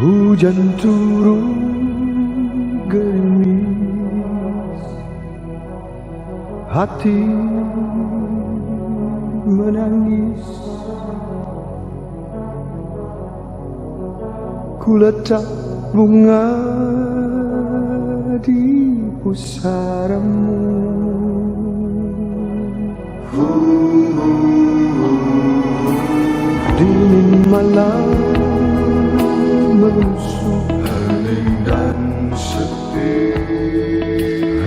Hujan turun gerimis, hati menangis. Ku letak bunga di pusaramu. Dingin malam menusuk, hening dan sepi,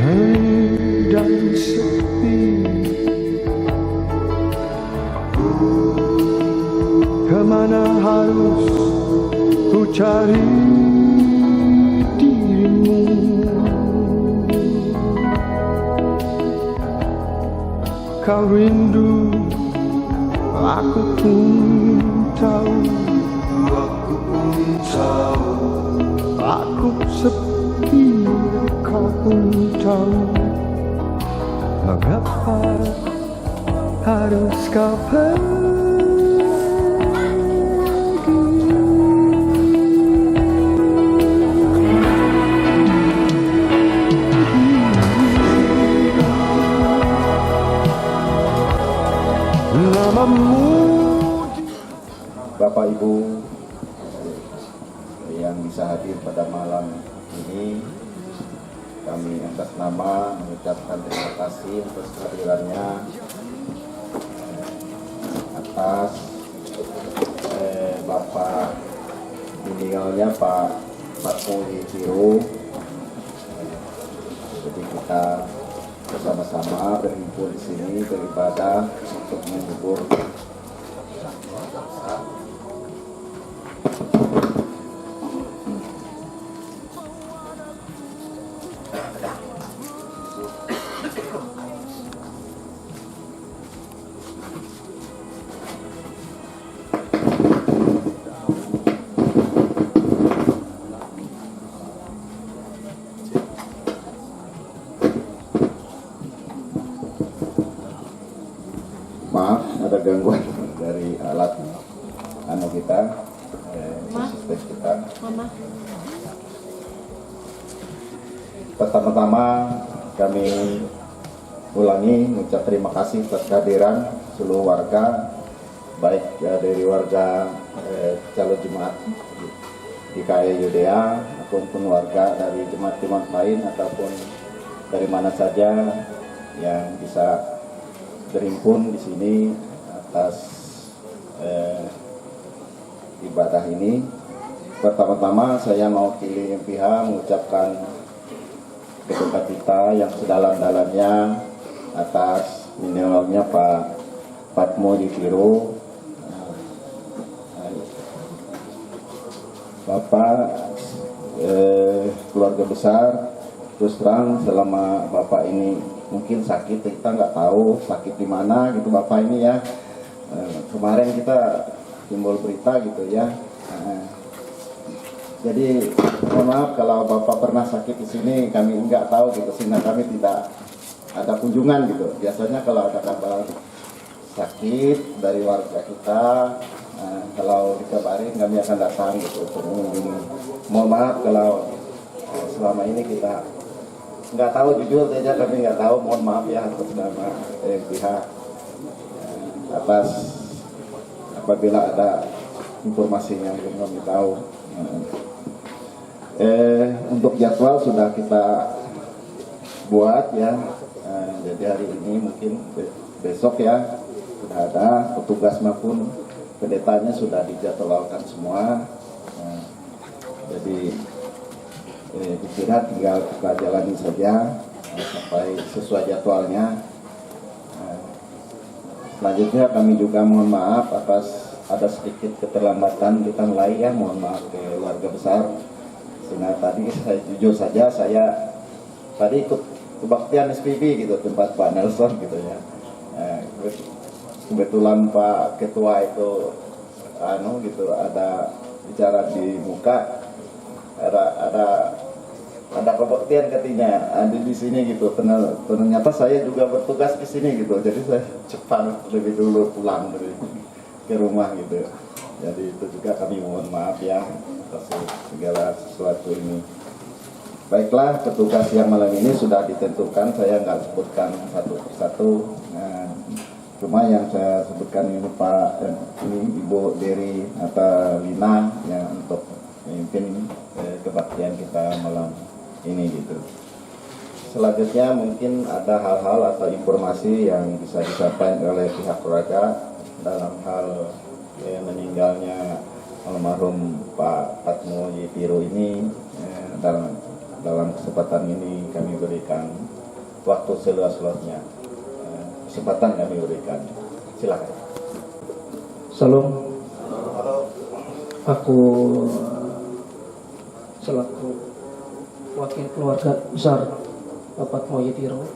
hening dan sepi. Kemana harus ku cari dirimu? Kau rindu, aku pun tahu. Aku pun tahu. Aku sepi, kau pun tahu. Mengapa harus kau pergi? Bapak Ibu yang bisa hadir pada malam ini, kami atas nama mengucapkan terima kasih atas kehadirannya, atas Bapak meninggalnya Pak Patmohidiro. Jadi kita bersama-sama berhimpun di sini beribadah untuk menghibur ada gangguan dari alat kita, sistem kita. Pertama-tama kami ulangi mengucap terima kasih atas kehadiran seluruh warga, baik dari warga calon jemaat di KAI Yudea ataupun warga dari jemaat-jemaat lain ataupun dari mana saja yang bisa berhimpun di sini atas ibadah ini. Pertama-tama saya mewakili MPH mengucapkan berduka cita yang sedalam-dalamnya atas meninggalnya Pak Patmohidiro. Bapak keluarga besar, terus terang selama Bapak ini mungkin sakit, kita nggak tahu sakit di mana gitu Bapak ini ya. Kemarin kita timbul berita gitu ya. Jadi mohon maaf kalau Bapak pernah sakit di sini, kami nggak tahu gitu, sehingga kami tidak ada kunjungan gitu. Biasanya kalau ada kabar sakit dari warga kita, kalau dikabarin kami akan datang gitu untuk mengunjungi. Mohon maaf kalau selama ini kita nggak tahu, jujur saja kami nggak tahu, mohon maaf ya atas nama pihak atas apabila ada informasinya yang kami tahu. Untuk jadwal sudah kita buat ya, jadi hari ini mungkin besok ya sudah ada petugas maupun pendetanya sudah dijadwalkan semua. Jadi dikira tinggal kita jalani saja sampai sesuai jadwalnya. Selanjutnya kami juga mohon maaf atas ada sedikit keterlambatan kita mulai ya, mohon maaf ke keluarga besar. Sehingga tadi saya jujur saja, saya tadi ikut kebaktian SPB gitu, tempat Pak Nelson gitu ya. Kebetulan Pak Ketua itu gitu ada bicara di muka, ada kebaktian katanya ada di sini gitu. Ternyata saya juga bertugas di sini gitu, jadi saya cepat lebih dulu pulang dari ke rumah gitu. Jadi itu juga kami mohon maaf ya atas segala sesuatu ini. Baiklah, petugas yang malam ini sudah ditentukan, saya nggak sebutkan satu persatu. Nah, cuma yang saya sebutkan ini Pak, ini Ibu Dery atau Lina yang untuk memimpin kebaktian kita malam ini gitu. Selanjutnya mungkin ada hal-hal atau informasi yang bisa disampaikan oleh pihak keluarga dalam hal meninggalnya almarhum Pak Patmo Yitiro ini. Dalam kesempatan ini kami berikan waktu seluas-luasnya, kesempatan kami berikan. Silakan. Salam. Aku selaku wakil keluarga besar Bapak Patmo Yitiro,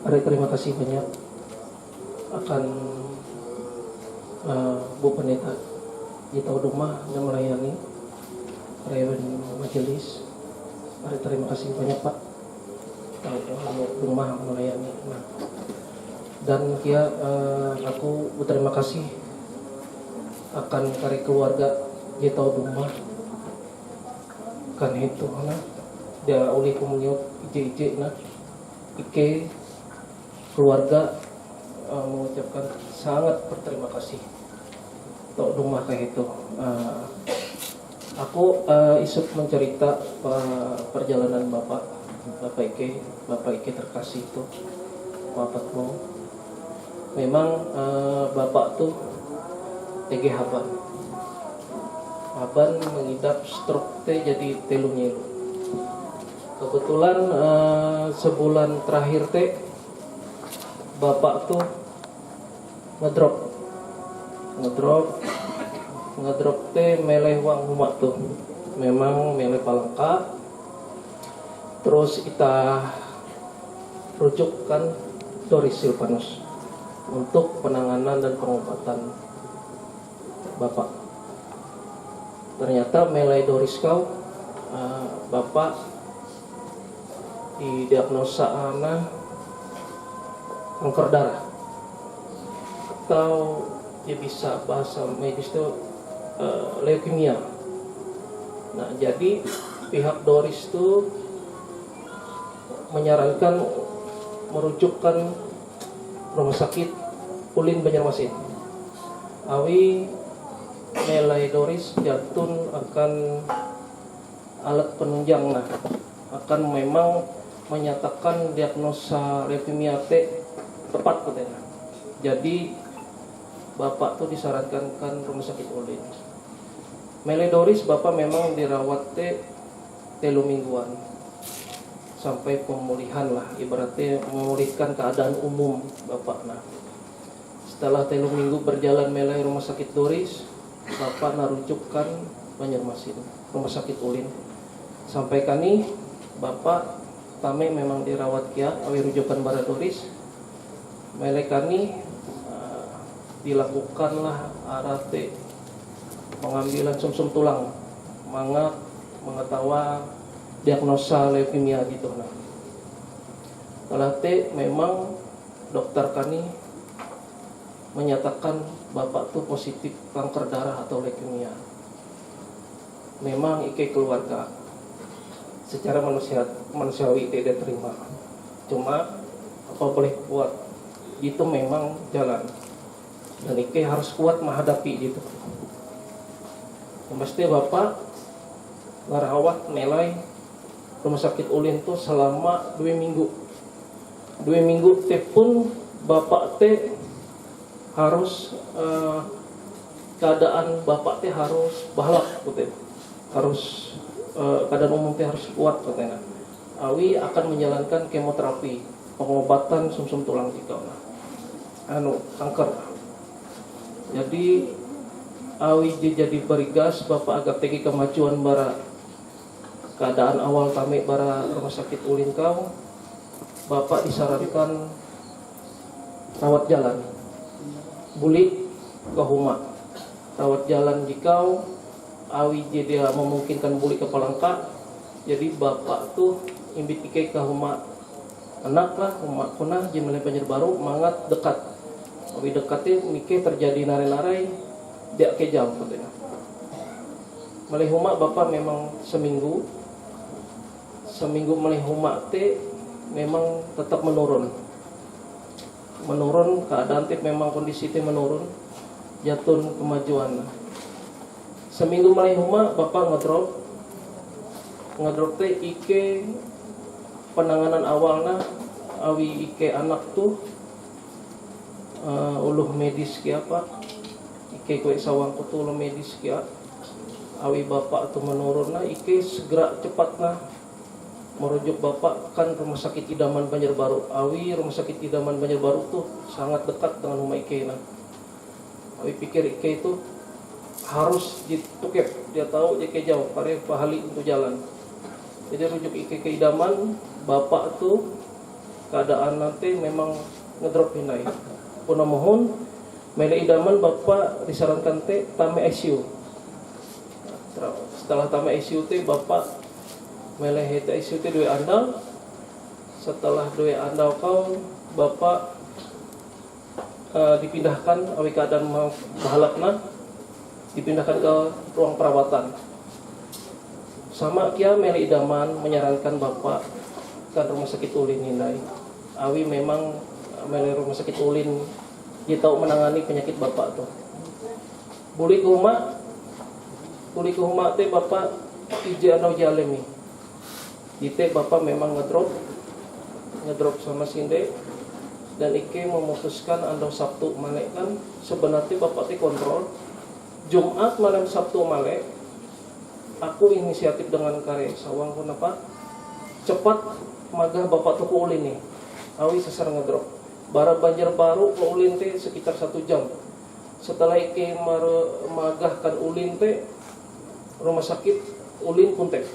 terima kasih banyak akan Bu Pendeta di tahu rumah yang melayani rewen majelis. Terima kasih banyak Pak rumah melayani. Nah, dan kia aku berterima kasih akan kari keluarga di tahu rumah kan itu nah dia oleh komuniot ije nah ike keluarga mengucapkan sangat berterima kasih tahu rumah kayak itu. Aku isuk mencerita perjalanan Bapak Ike terkasih itu Bapak Patmo. Memang Bapak tuh TG Haban mengidap stroke teh jadi telu nyilu. Kebetulan sebulan terakhir teh Bapak tuh ngedrop teh meleh wang umat tuh, memang meleh palengka. Terus kita rujukkan Doris Silvanus untuk penanganan dan pengobatan Bapak. Ternyata meleh Doris kau Bapak didiagnosa kanker darah, atau ya bisa bahasa medis itu leukemia. Nah, jadi pihak Doris itu menyarankan merujukkan rumah sakit Ulin Banjarmasin. Awi nilai Doris jatun akan alat penunjang, nah akan memang menyatakan diagnosa leukemia tepat katanya. Jadi Bapak tuh disarankan kan rumah sakit Ulin. Mele Doris Bapak memang dirawat telu mingguan sampai pemulihan lah, ibaratnya memulihkan keadaan umum Bapak. Nah, setelah telu minggu berjalan melai rumah sakit Doris, Bapak narujukkan Banjarmasin, rumah sakit Ulin. Sampai kani Bapak kami memang dirawat kia awi rujukan bara Doris. Melai kani dilakukanlah arate pengambilan sumsum tulang, mengetahui diagnosa leukemia gitu. Nah, setelah memang dokter kani menyatakan Bapak tuh positif kanker darah atau leukemia. Memang ike keluarga secara manusiawi tidak terima. Cuma apa boleh buat, itu memang jalan. Dan ike harus kuat menghadapi gitu. Mesti Bapak ngarawat nilai rumah sakit Ulin tuh selama 2 minggu. 2 minggu teh pun Bapak teh harus keadaan Bapak teh harus bahalap gitu. Harus keadaan umum teh harus kuat katanya. Awi akan menjalankan kemoterapi, pengobatan sumsum tulang jika kanker. Jadi awi jadi berigas Bapak agak tegi kemajuan bara keadaan awal kami bara rumah sakit Ulin kau. Bapak disarankan rawat jalan, buli ke Huma, rawat jalan jikau. Awi dia memungkinkan buli ke Palangka. Jadi Bapak tuh imbit ike ke Huma anak lah, Huma punah jemele Banjarbaru mangat dekat. Awi dekatnya mike terjadi narai-narai dia ke jauh katanya. Melihuma bapak memang seminggu melihuma teh memang tetap menurun keadaan teh memang kondisi teh menurun, jatun kemajuan. Seminggu melihuma bapak ngedrop teh ike penanganan awalna awi ike anak tuh uluh medis kia apa ike kue sawang kutu uluh medis kia awi bapak tuh menurunna ike segera cepatna merujuk bapak kan rumah sakit idaman Banjarbaru. Awi rumah sakit idaman Banjarbaru tuh sangat dekat dengan rumah ike nah. Awi pikir ike itu harus ditukep, dia tahu ike jauh kare pahali untuk jalan. Jadi rujuk ike ke idaman, bapak tuh keadaan nanti memang ngedrop hinai. Puna mohon mele idaman bapak disarankan teh tame ICU. Setelah tame ICU teh bapak mele hete ICU teh dua andal. Setelah dua andal kau bapak dipindahkan awi keadaan bahalapna dipindahkan ke ruang perawatan. Sama kia mele idaman menyarankan bapak kan rumah sakit ulin Hindai. Awi memang mele rumah sakit ulin dia tahu menangani penyakit bapak tuh. Buli ke rumah teh bapak ije andau jalemi. Ite bapak memang ngedrop sama sinde dan ike memutuskan andau Sabtu malek kan sebenarnya bapak teh kontrol. Jumat malam Sabtu malek aku inisiatif dengan kare sawang kenapa cepat magah bapak tuh ulin nih. Awi sesar ngedrop. Bara Banjarbaru ke ulin teh sekitar 1 jam. Setelah ike magahkan ulin teh rumah sakit ulin puntek.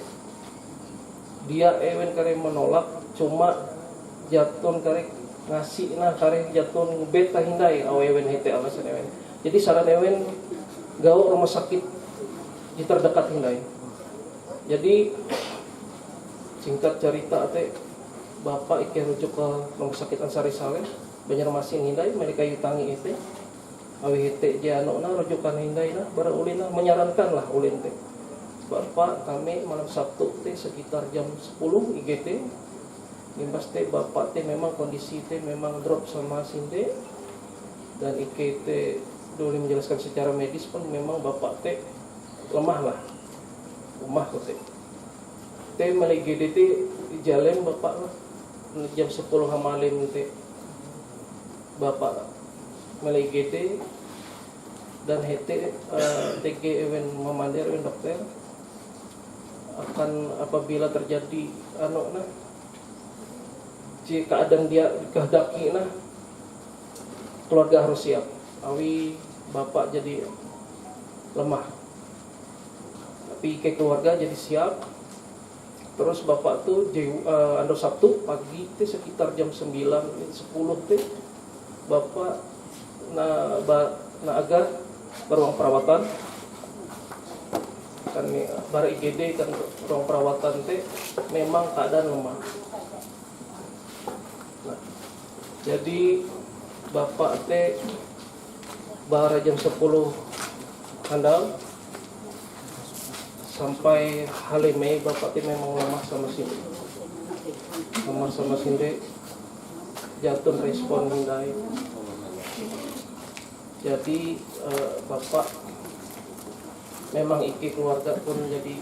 Dia ewen kare menolak cuma jatun kare ngasih nah kare jatun beta hindai awewen hete alasan ewen. Jadi saran ewen gaul rumah sakit di terdekat hindai. Jadi singkat cerita teh bapak ike rujuk ke rumah sakit Ansari Saleh Banjarmasin hindai mereka yutangi itu awi hete janokna rujukan hindai nah bara ulin menyarankan lah ulin teh. Bapak kami malam Sabtu teh sekitar jam 10 IGT. Limbas teh bapak teh memang kondisi teh memang drop sama sinde dan IGT dulu menjelaskan secara medis pun memang bapak teh lemah lah. Lemah teh. Teh meli IGD teh jalan bapak lah jam 10 malam teh. Bapak meli IGD dan hete TG event memandir event dokter akan apabila terjadi jika keadaan dia kehendaki keluarga harus siap. Awi bapak jadi lemah tapi ke keluarga jadi siap. Terus bapak tuh ando Sabtu pagi teh sekitar jam 9 10 teh bapak agak ke ruang perawatan kan bara IGD kan ruang perawatan teh memang keadaan lemah. Nah, jadi bapak teh bara jam 10 handal sampai hari Mei bapak teh memang lemah sama sinde jatun respon hindai. Jadi bapak memang iki keluarga pun jadi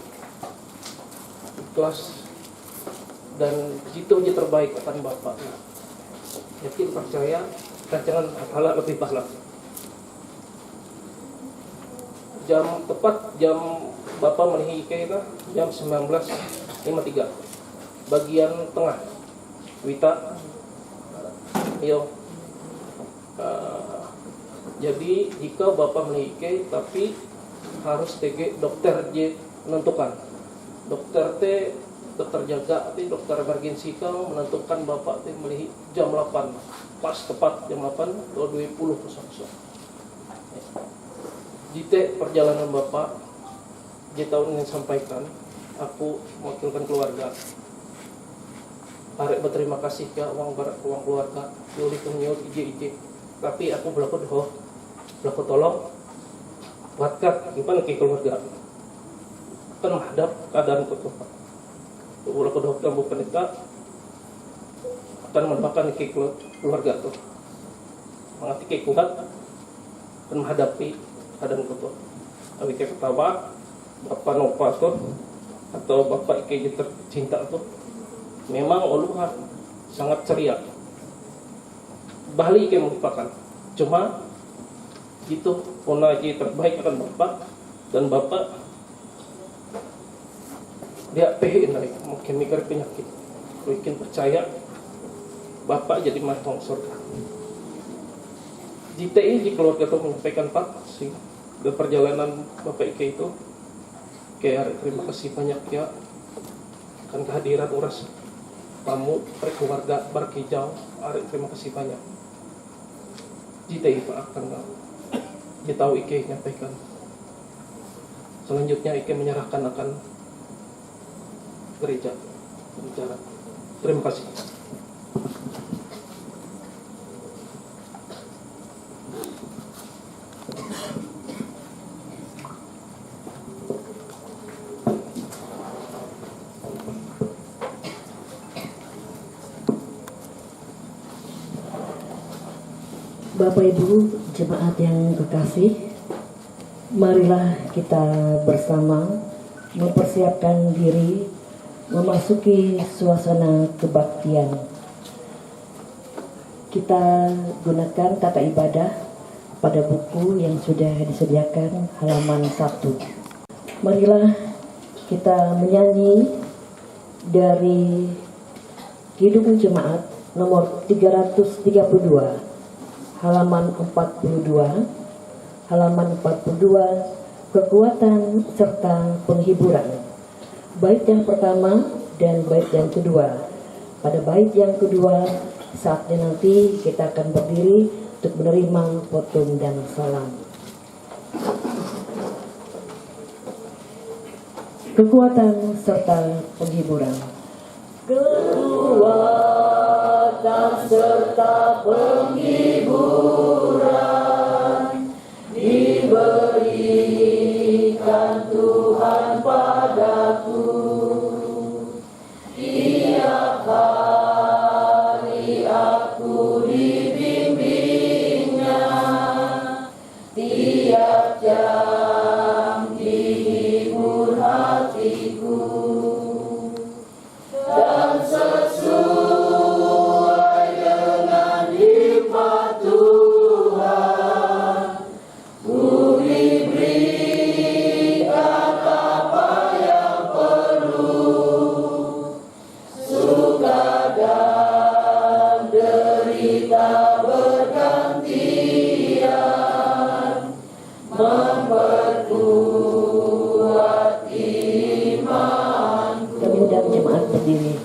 ikhlas dan itu aja terbaik akan bapak. Yakin percaya rancangan pahala lebih pahala. Jam bapak melihike jam 19.53 bagian tengah Wita yo. Jadi jika bapak melihike tapi harus TG dokter J menentukan. Dokter jaga tapi dokter emergensi kau menentukan bapak teh melihi jam 8 pas tepat jam 8 20 jite perjalanan bapak J tahun ingin sampaikan aku mewakilkan keluarga arek berterima kasih ke uang keluarga diuli kenyot ije tapi aku berlaku tolong Buatkan gimana ke keluarga akan menghadap keadaan kutuh. Ulah kedua kamu penita akan menemukan ke keluarga tuh. Mengerti ke kuat akan menghadapi keadaan kutuh. Tapi kayak ketawa bapak nopator atau bapak ike tercinta tuh memang uluhan sangat ceria. Bali ike melupakan. Cuma itu puna ike terbaik akan bapak dan bapak dia pehin lagi mungkin mikir penyakit. Mungkin percaya bapak jadi matang surga. JTI di keluarga itu menyampaikan Pak sih ke perjalanan bapak ike itu. Kayak terima kasih banyak ya akan kehadiran uras tamu keluarga berkijau. Terima kasih banyak. JTI Pak akan dia tahu Ike nyampaikan. Selanjutnya Ike menyerahkan akan gereja bicara. Terima kasih. Bapak Ibu jemaat yang kekasih, marilah kita bersama mempersiapkan diri memasuki suasana kebaktian. Kita gunakan kata ibadah pada buku yang sudah disediakan halaman 1. Marilah kita menyanyi dari Kidung Jemaat nomor 332. Halaman 42, kekuatan serta penghiburan. Bait yang pertama dan bait yang kedua. Pada bait yang kedua, saatnya nanti kita akan berdiri untuk menerima potong dan salam. Kekuatan serta penghiburan. Kekuatan serta penghiburan diberikan Tuhan padaku. Tiap hari aku dibimbingnya, tiap jam dihibur hatiku. Dan sesuai dengan hikmat Tuhan, ku diberikan apa yang perlu. Suka dan derita bergantian, memperkuat iman. Kami undang jemaat berdiri.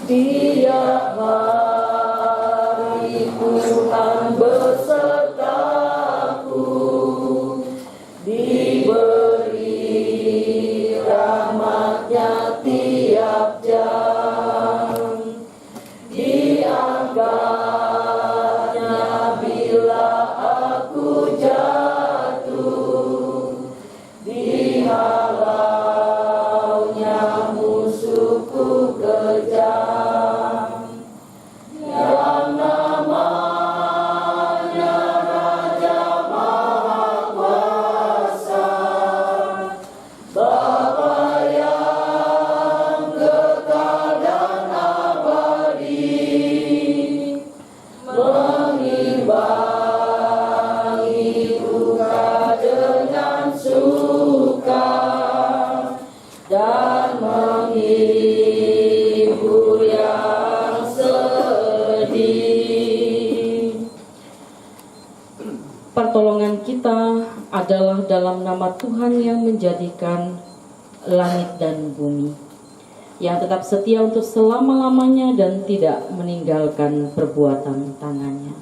Tiap hari Tuhan besertaku, diberi rahmat-Nya tiap jam, diangkatnya bila aku jatuh, dihalaunya musuhku kejam. Yang namanya Raja Maha Kuasa, Bapa yang kekal dan abadi, mengimbangi duka dengan suka dan menghibur yang sedih. Pertolongan kita adalah dalam nama Tuhan yang menjadikan langit dan bumi, yang tetap setia untuk selama-lamanya dan tidak meninggalkan perbuatan tangannya.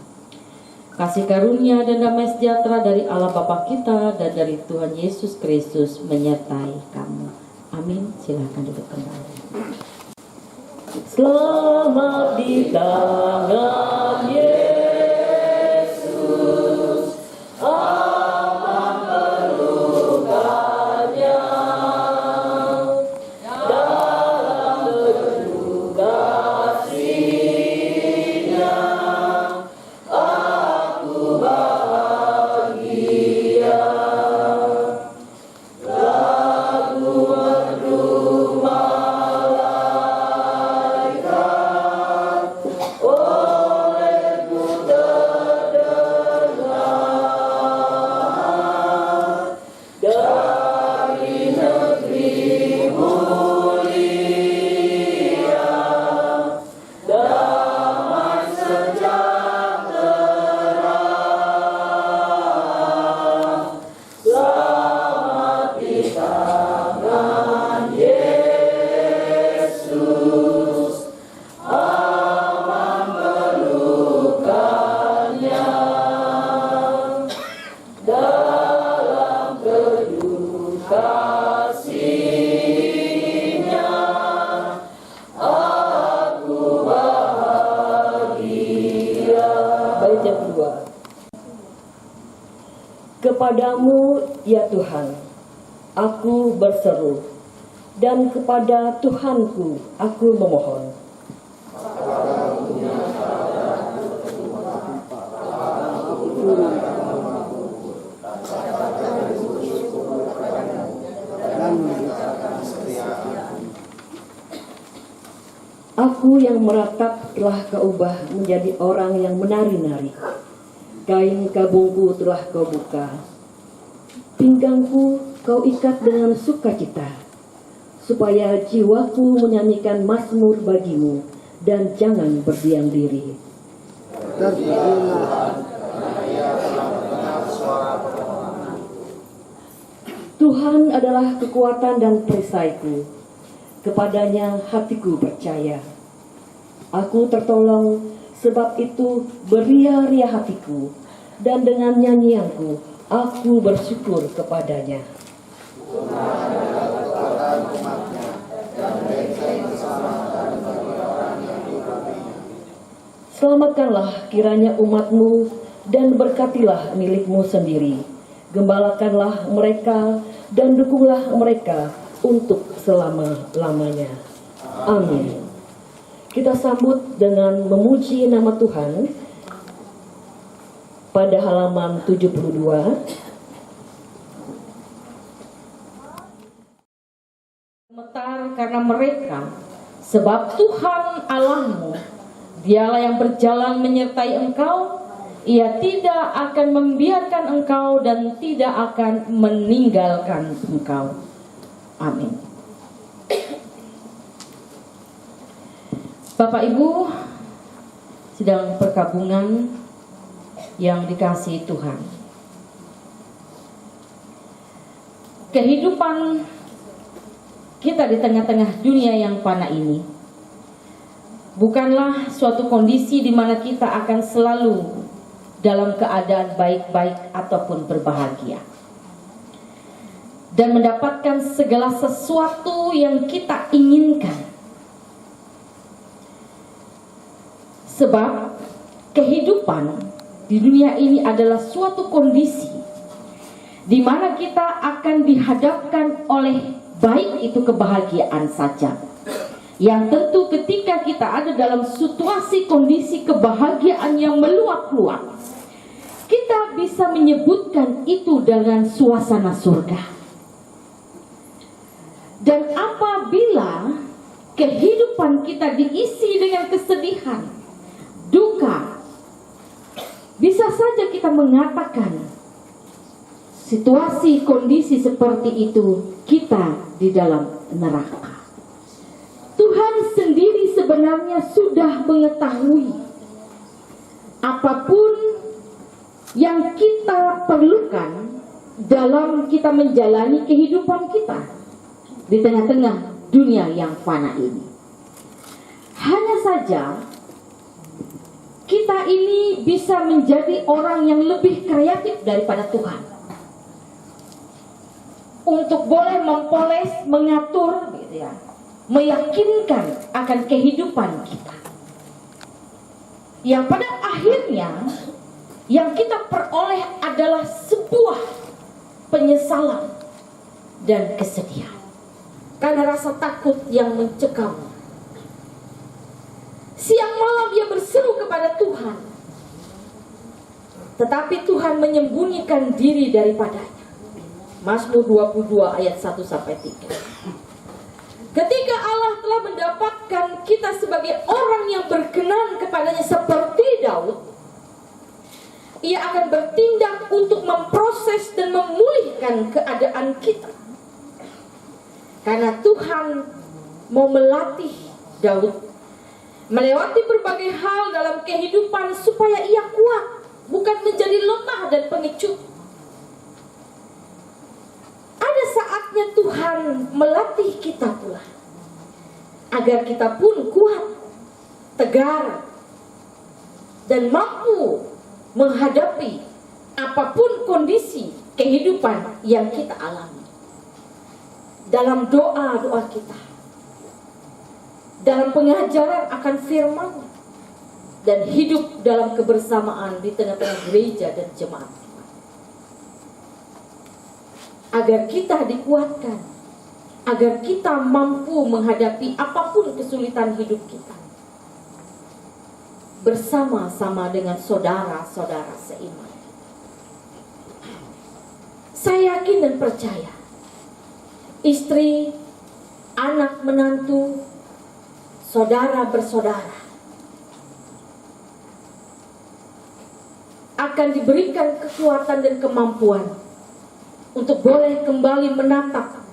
Kasih karunia dan damai sejahtera dari Allah Bapa kita dan dari Tuhan Yesus Kristus menyertai kamu. Amin. Silakan duduk kembali. Selamat di tangan Yesus, aman dalam teduh kasih-Nya aku bahagia. Bait yang kedua. Kepadamu ya Tuhan aku berseru, dan kepada Tuhanku aku memohon. Aku yang meratap telah kau ubah menjadi orang yang menari-nari. Kain kabungku telah kau buka, pinggangku kau ikat dengan sukacita, supaya jiwaku menyanyikan mazmur bagimu dan jangan berdiam diri. Tuhan adalah kekuatan dan perisaiku, kepadanya hatiku percaya. Aku tertolong, sebab itu beria-ria hatiku, dan dengan nyanyianku aku bersyukur kepadanya. Selamatkanlah kiranya umatmu dan berkatilah milikmu sendiri. Gembalakanlah mereka dan dukunglah mereka untuk selama-lamanya. Amin. Kita sambut dengan memuji nama Tuhan pada halaman 72. Gemetar karena mereka, sebab Tuhan Allahmu, Dialah yang berjalan menyertai engkau. Ia tidak akan membiarkan engkau dan tidak akan meninggalkan engkau. Amin. Bapak Ibu sedang perkabungan yang dikasihi Tuhan. Kehidupan kita di tengah-tengah dunia yang fana ini bukanlah suatu kondisi di mana kita akan selalu dalam keadaan baik-baik ataupun berbahagia dan mendapatkan segala sesuatu yang kita inginkan. Sebab kehidupan di dunia ini adalah suatu kondisi di mana kita akan dihadapkan oleh baik itu kebahagiaan saja, yang tentu ketika kita ada dalam situasi kondisi kebahagiaan yang meluap-luap, kita bisa menyebutkan itu dengan suasana surga. Dan apabila kehidupan kita diisi dengan kesedihan, duka, bisa saja kita mengatakan situasi kondisi seperti itu kita di dalam neraka. Tuhan sendiri sebenarnya sudah mengetahui apapun yang kita perlukan dalam kita menjalani kehidupan kita di tengah-tengah dunia yang fana ini. Hanya saja kita ini bisa menjadi orang yang lebih kreatif daripada Tuhan untuk boleh mempoles, mengatur, gitu ya, meyakinkan akan kehidupan kita, yang pada akhirnya yang kita peroleh adalah sebuah penyesalan dan kesedihan karena rasa takut yang mencekam. Siang malam dia berseru kepada Tuhan, tetapi Tuhan menyembunyikan diri daripadanya. Mazmur 22 ayat 1-3. Ketika Allah telah mendapatkan kita sebagai orang yang berkenan kepadanya seperti Daud, Ia akan bertindak untuk memproses dan memulihkan keadaan kita. Karena Tuhan mau melatih Daud melewati berbagai hal dalam kehidupan supaya ia kuat, bukan menjadi lemah dan pengecut. Ada saatnya Tuhan melatih kita pula agar kita pun kuat, tegar, dan mampu menghadapi apapun kondisi kehidupan yang kita alami, dalam doa-doa kita, dalam pengajaran akan firman, dan hidup dalam kebersamaan di tengah-tengah gereja dan jemaat, agar kita dikuatkan, agar kita mampu menghadapi apapun kesulitan hidup kita bersama-sama dengan saudara-saudara seiman. Saya yakin dan percaya, istri, anak menantu, saudara bersaudara akan diberikan kekuatan dan kemampuan untuk boleh kembali menatap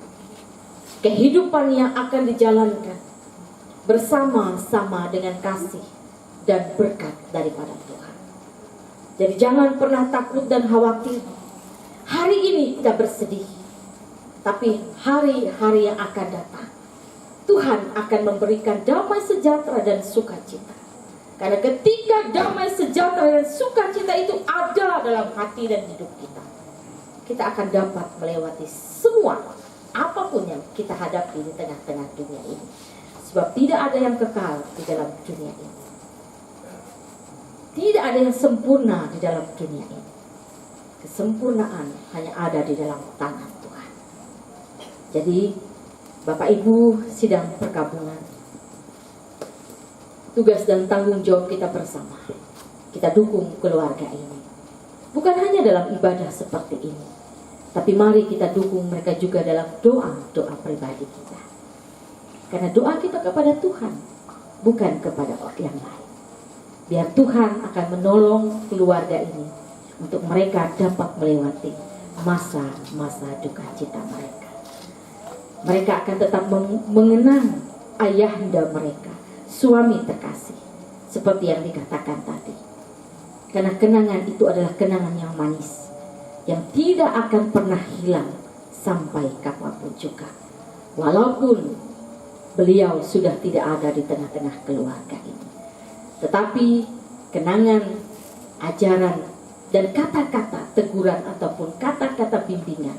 kehidupan yang akan dijalankan bersama-sama dengan kasih dan berkat daripada Tuhan. Jadi jangan pernah takut dan khawatir. Hari ini kita bersedih, tapi hari-hari yang akan datang Tuhan akan memberikan damai sejahtera dan sukacita. Karena ketika damai sejahtera dan sukacita itu ada dalam hati dan hidup kita, kita akan dapat melewati semua apapun yang kita hadapi di tengah-tengah dunia ini. Sebab tidak ada yang kekal di dalam dunia ini. Tidak ada yang sempurna di dalam dunia ini. Kesempurnaan hanya ada di dalam tangan Tuhan. Jadi Bapak Ibu sidang perkabungan, tugas dan tanggung jawab kita bersama. Kita dukung keluarga ini. Bukan hanya dalam ibadah seperti ini, tapi mari kita dukung mereka juga dalam doa-doa pribadi kita. Karena doa kita kepada Tuhan, bukan kepada orang yang lain. Biar Tuhan akan menolong keluarga ini untuk mereka dapat melewati masa-masa duka cita mereka. Mereka akan tetap mengenang ayahanda mereka, suami terkasih, seperti yang dikatakan tadi. Karena kenangan itu adalah kenangan yang manis, yang tidak akan pernah hilang sampai kapanpun juga. Walaupun beliau sudah tidak ada di tengah-tengah keluarga ini, tetapi kenangan, ajaran, dan kata-kata teguran ataupun kata-kata bimbingan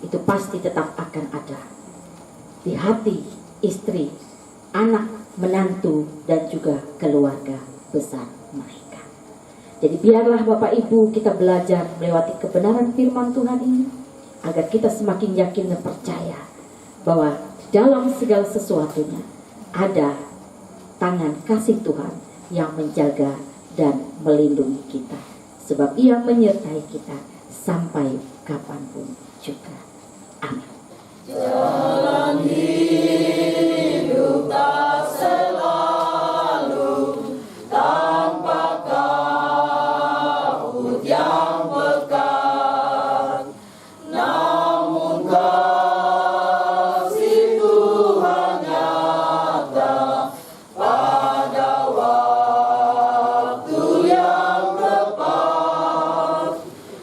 itu pasti tetap akan ada di hati istri, anak, menantu, dan juga keluarga besar mereka. Jadi biarlah Bapak Ibu kita belajar melewati kebenaran firman Tuhan ini, agar kita semakin yakin dan percaya bahwa dalam segala sesuatunya ada tangan kasih Tuhan yang menjaga dan melindungi kita. Sebab Ia menyertai kita sampai kapanpun juga. Amin. Jalan hidup tak selalu tanpa kabut yang pekat, namun kasih Tuhan nyata pada waktu yang tepat.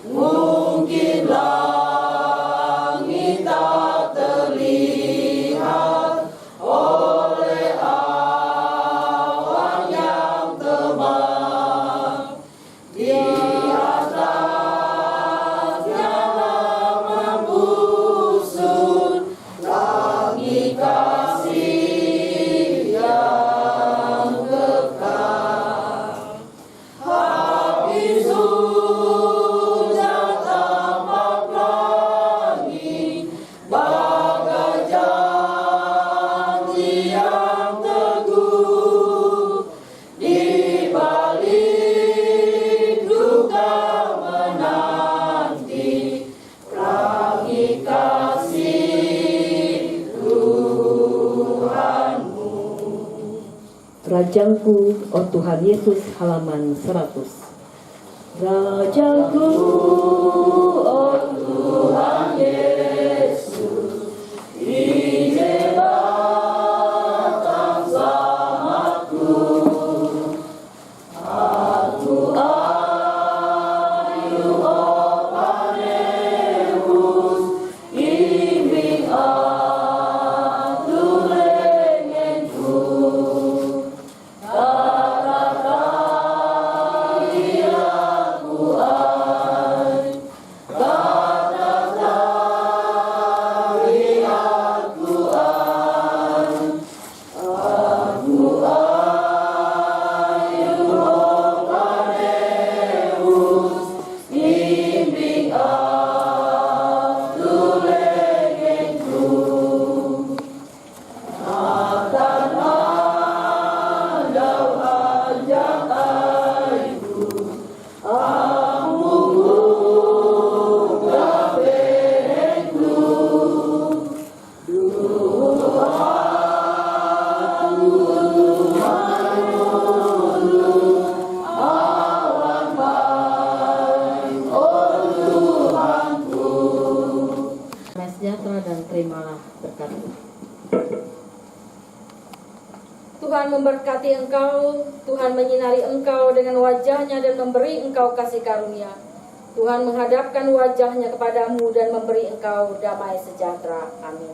Mungkin langit tak terlihat oleh awan yang tebal, di atasnya lama busur langit kasih yang kekal. Habis hujan tampak langit bagai janji yang teguh, di balik duka menanti langit kasih Tuhanmu. Rajaku, oh Tuhan Yesus, halaman 100. Rajaku, oh Tuhan Yesus, di batang samaku, aku ayu oh panemus, bimbing aku lenganku. Katakan aku terimalah berkat. Tuhan memberkati engkau, Tuhan menyinari engkau dengan wajahnya dan memberi engkau kasih karunia. Tuhan menghadapkan wajahnya kepadamu dan memberi engkau damai sejahtera. Amin.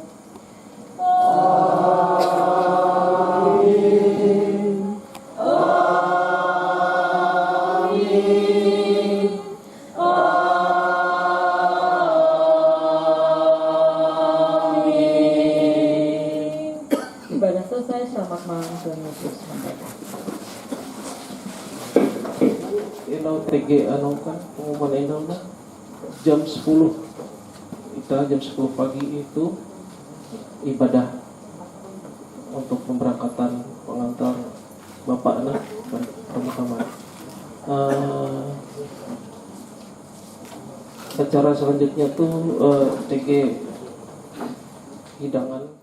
Ibadah selesai, selamat malam Tuhan Yesus memberkati. Inau TG anu kan pengumuman inau mah jam 10. Kita jam 10 pagi itu ibadah untuk pemberangkatan pengantar bapak anak pertama. Secara selanjutnya tuh TG hidangan.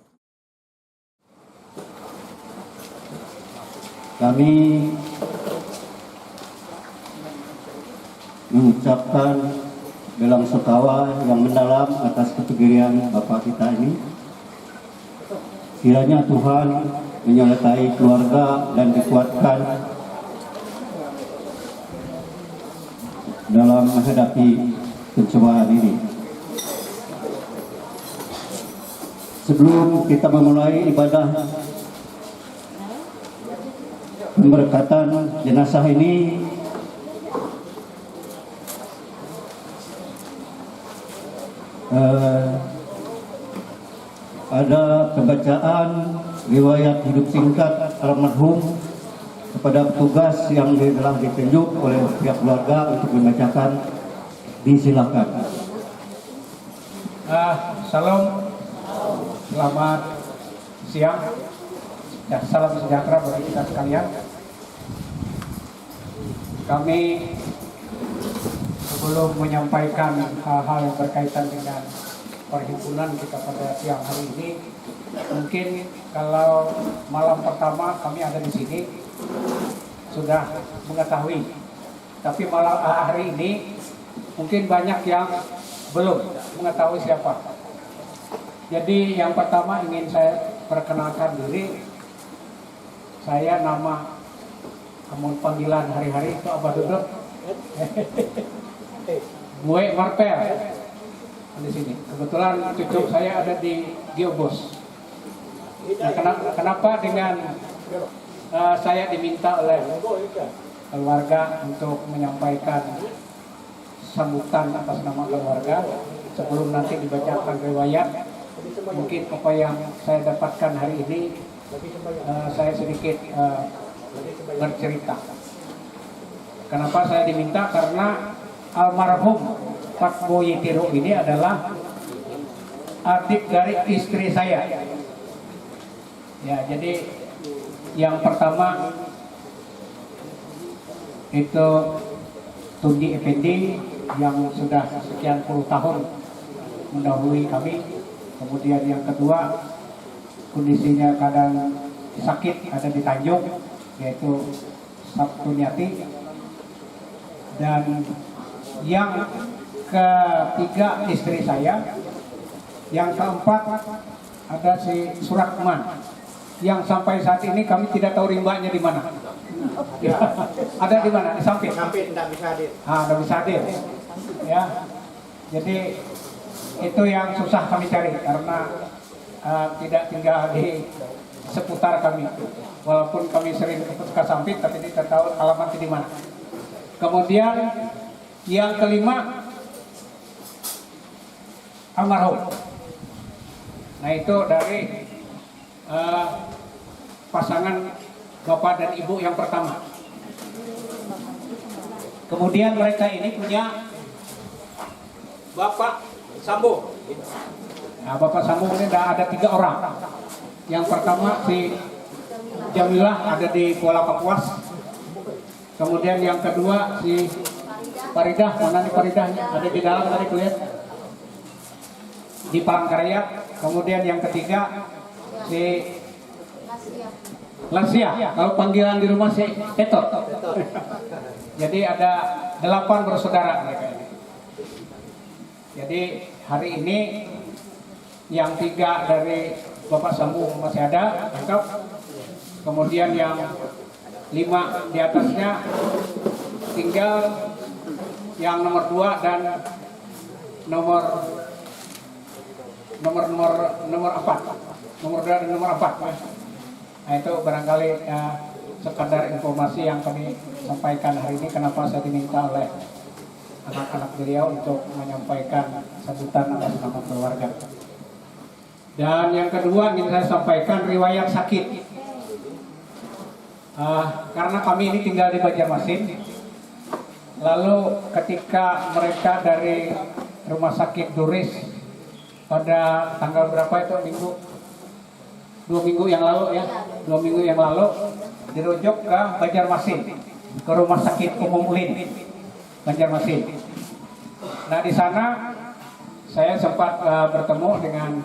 Kami mengucapkan bela sungkawa yang mendalam atas kepergian Bapak kita ini. Kiranya Tuhan menyertai keluarga dan dikuatkan dalam menghadapi pencobaan ini. Sebelum kita memulai ibadah pemberkatan jenazah ini, ada pembacaan riwayat hidup singkat almarhum kepada petugas yang telah ditunjuk oleh pihak keluarga untuk membacakan. Disilakan. Salam, selamat siang, dan salam sejahtera bagi kita sekalian. Kami sebelum menyampaikan hal-hal yang berkaitan dengan perhimpunan kita pada siang hari ini, mungkin kalau malam pertama kami ada di sini sudah mengetahui, tapi malam hari ini mungkin banyak yang belum mengetahui siapa. Jadi yang pertama ingin saya perkenalkan diri. Saya nama kamu panggilan hari-hari itu apa duduk? Bue Marpel di sini. Kebetulan cucu saya ada di Geobos. Nah, kenapa dengan saya diminta oleh keluarga untuk menyampaikan sambutan atas nama keluarga sebelum nanti dibacakan riwayat. Mungkin apa yang saya dapatkan hari ini saya sedikit bercerita. Kenapa saya diminta? Karena almarhum Pak Boyitiro ini adalah adik dari istri saya. Ya, jadi yang pertama itu Tundi Effendi yang sudah sekian puluh tahun mendahului kami. Kemudian yang kedua kondisinya kadang sakit, ada di Tanjung, yaitu Sabtuniati. Dan yang ketiga istri saya. Yang keempat ada si Surakman, yang sampai saat ini kami tidak tahu rimbanya di mana. Ya, ada di mana? Di samping. Sampai tidak bisa hadir. Tidak bisa hadir. Ya, jadi itu yang susah kami cari karena tidak tinggal di seputar kami. Walaupun kami sering ke Sampit, tapi tidak tahu alamatnya di mana. Kemudian yang kelima almarhum. Nah itu dari pasangan bapak dan ibu yang pertama. Kemudian mereka ini punya bapak Sambo. Nah, Bapak Sambo ini ada 3 orang. Yang pertama si Jamilah ada di Kuala Kapuas. Kemudian yang kedua si Faridah, mana nih Faridahnya? Ada di dalam tadi kulihat di Palangkaraya. Kemudian yang ketiga si Lasia. Kalau panggilan di rumah si Etot. Jadi ada 8 bersaudara mereka ini. Jadi hari ini yang 3 dari Bapak Sambu masih ada, lengkap. Kemudian yang 5 di atasnya tinggal yang nomor 2 dan nomor 4. Nomor 2 dan nomor 4. Nah, itu barangkali sekadar informasi yang kami sampaikan hari ini, kenapa saya diminta oleh anak-anak beliau untuk menyampaikan sambutan atas nama keluarga. Dan yang kedua ingin saya sampaikan riwayat sakit. Karena kami ini tinggal di Banjarmasin, lalu ketika mereka dari rumah sakit Duris pada tanggal berapa itu, 2 minggu yang lalu ya, 2 minggu yang lalu dirujuk ke Banjarmasin, ke rumah sakit umum Ulin Banjarmasin. Nah, di sana saya sempat bertemu dengan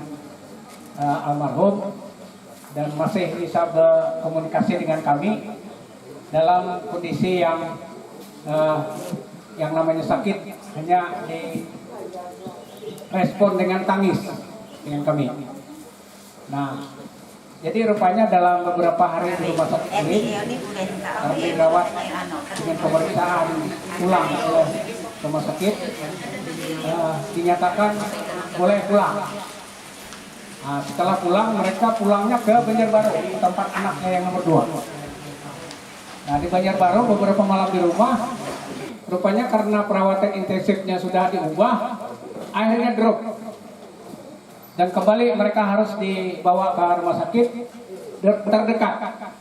almarhum dan masih bisa berkomunikasi dengan kami dalam kondisi yang namanya sakit, hanya direspon dengan tangis dengan kami. Nah, jadi rupanya dalam beberapa hari di rumah sakit ini karena dirawat dengan pemeriksaan ulang oleh rumah sakit, dinyatakan boleh pulang. Nah, setelah pulang, mereka pulangnya ke Banjarbaru, tempat anaknya yang nomor 2. Nah, di Banjarbaru beberapa malam di rumah, rupanya karena perawatan intensifnya sudah diubah, akhirnya drop. Dan kembali mereka harus dibawa ke rumah sakit terdekat,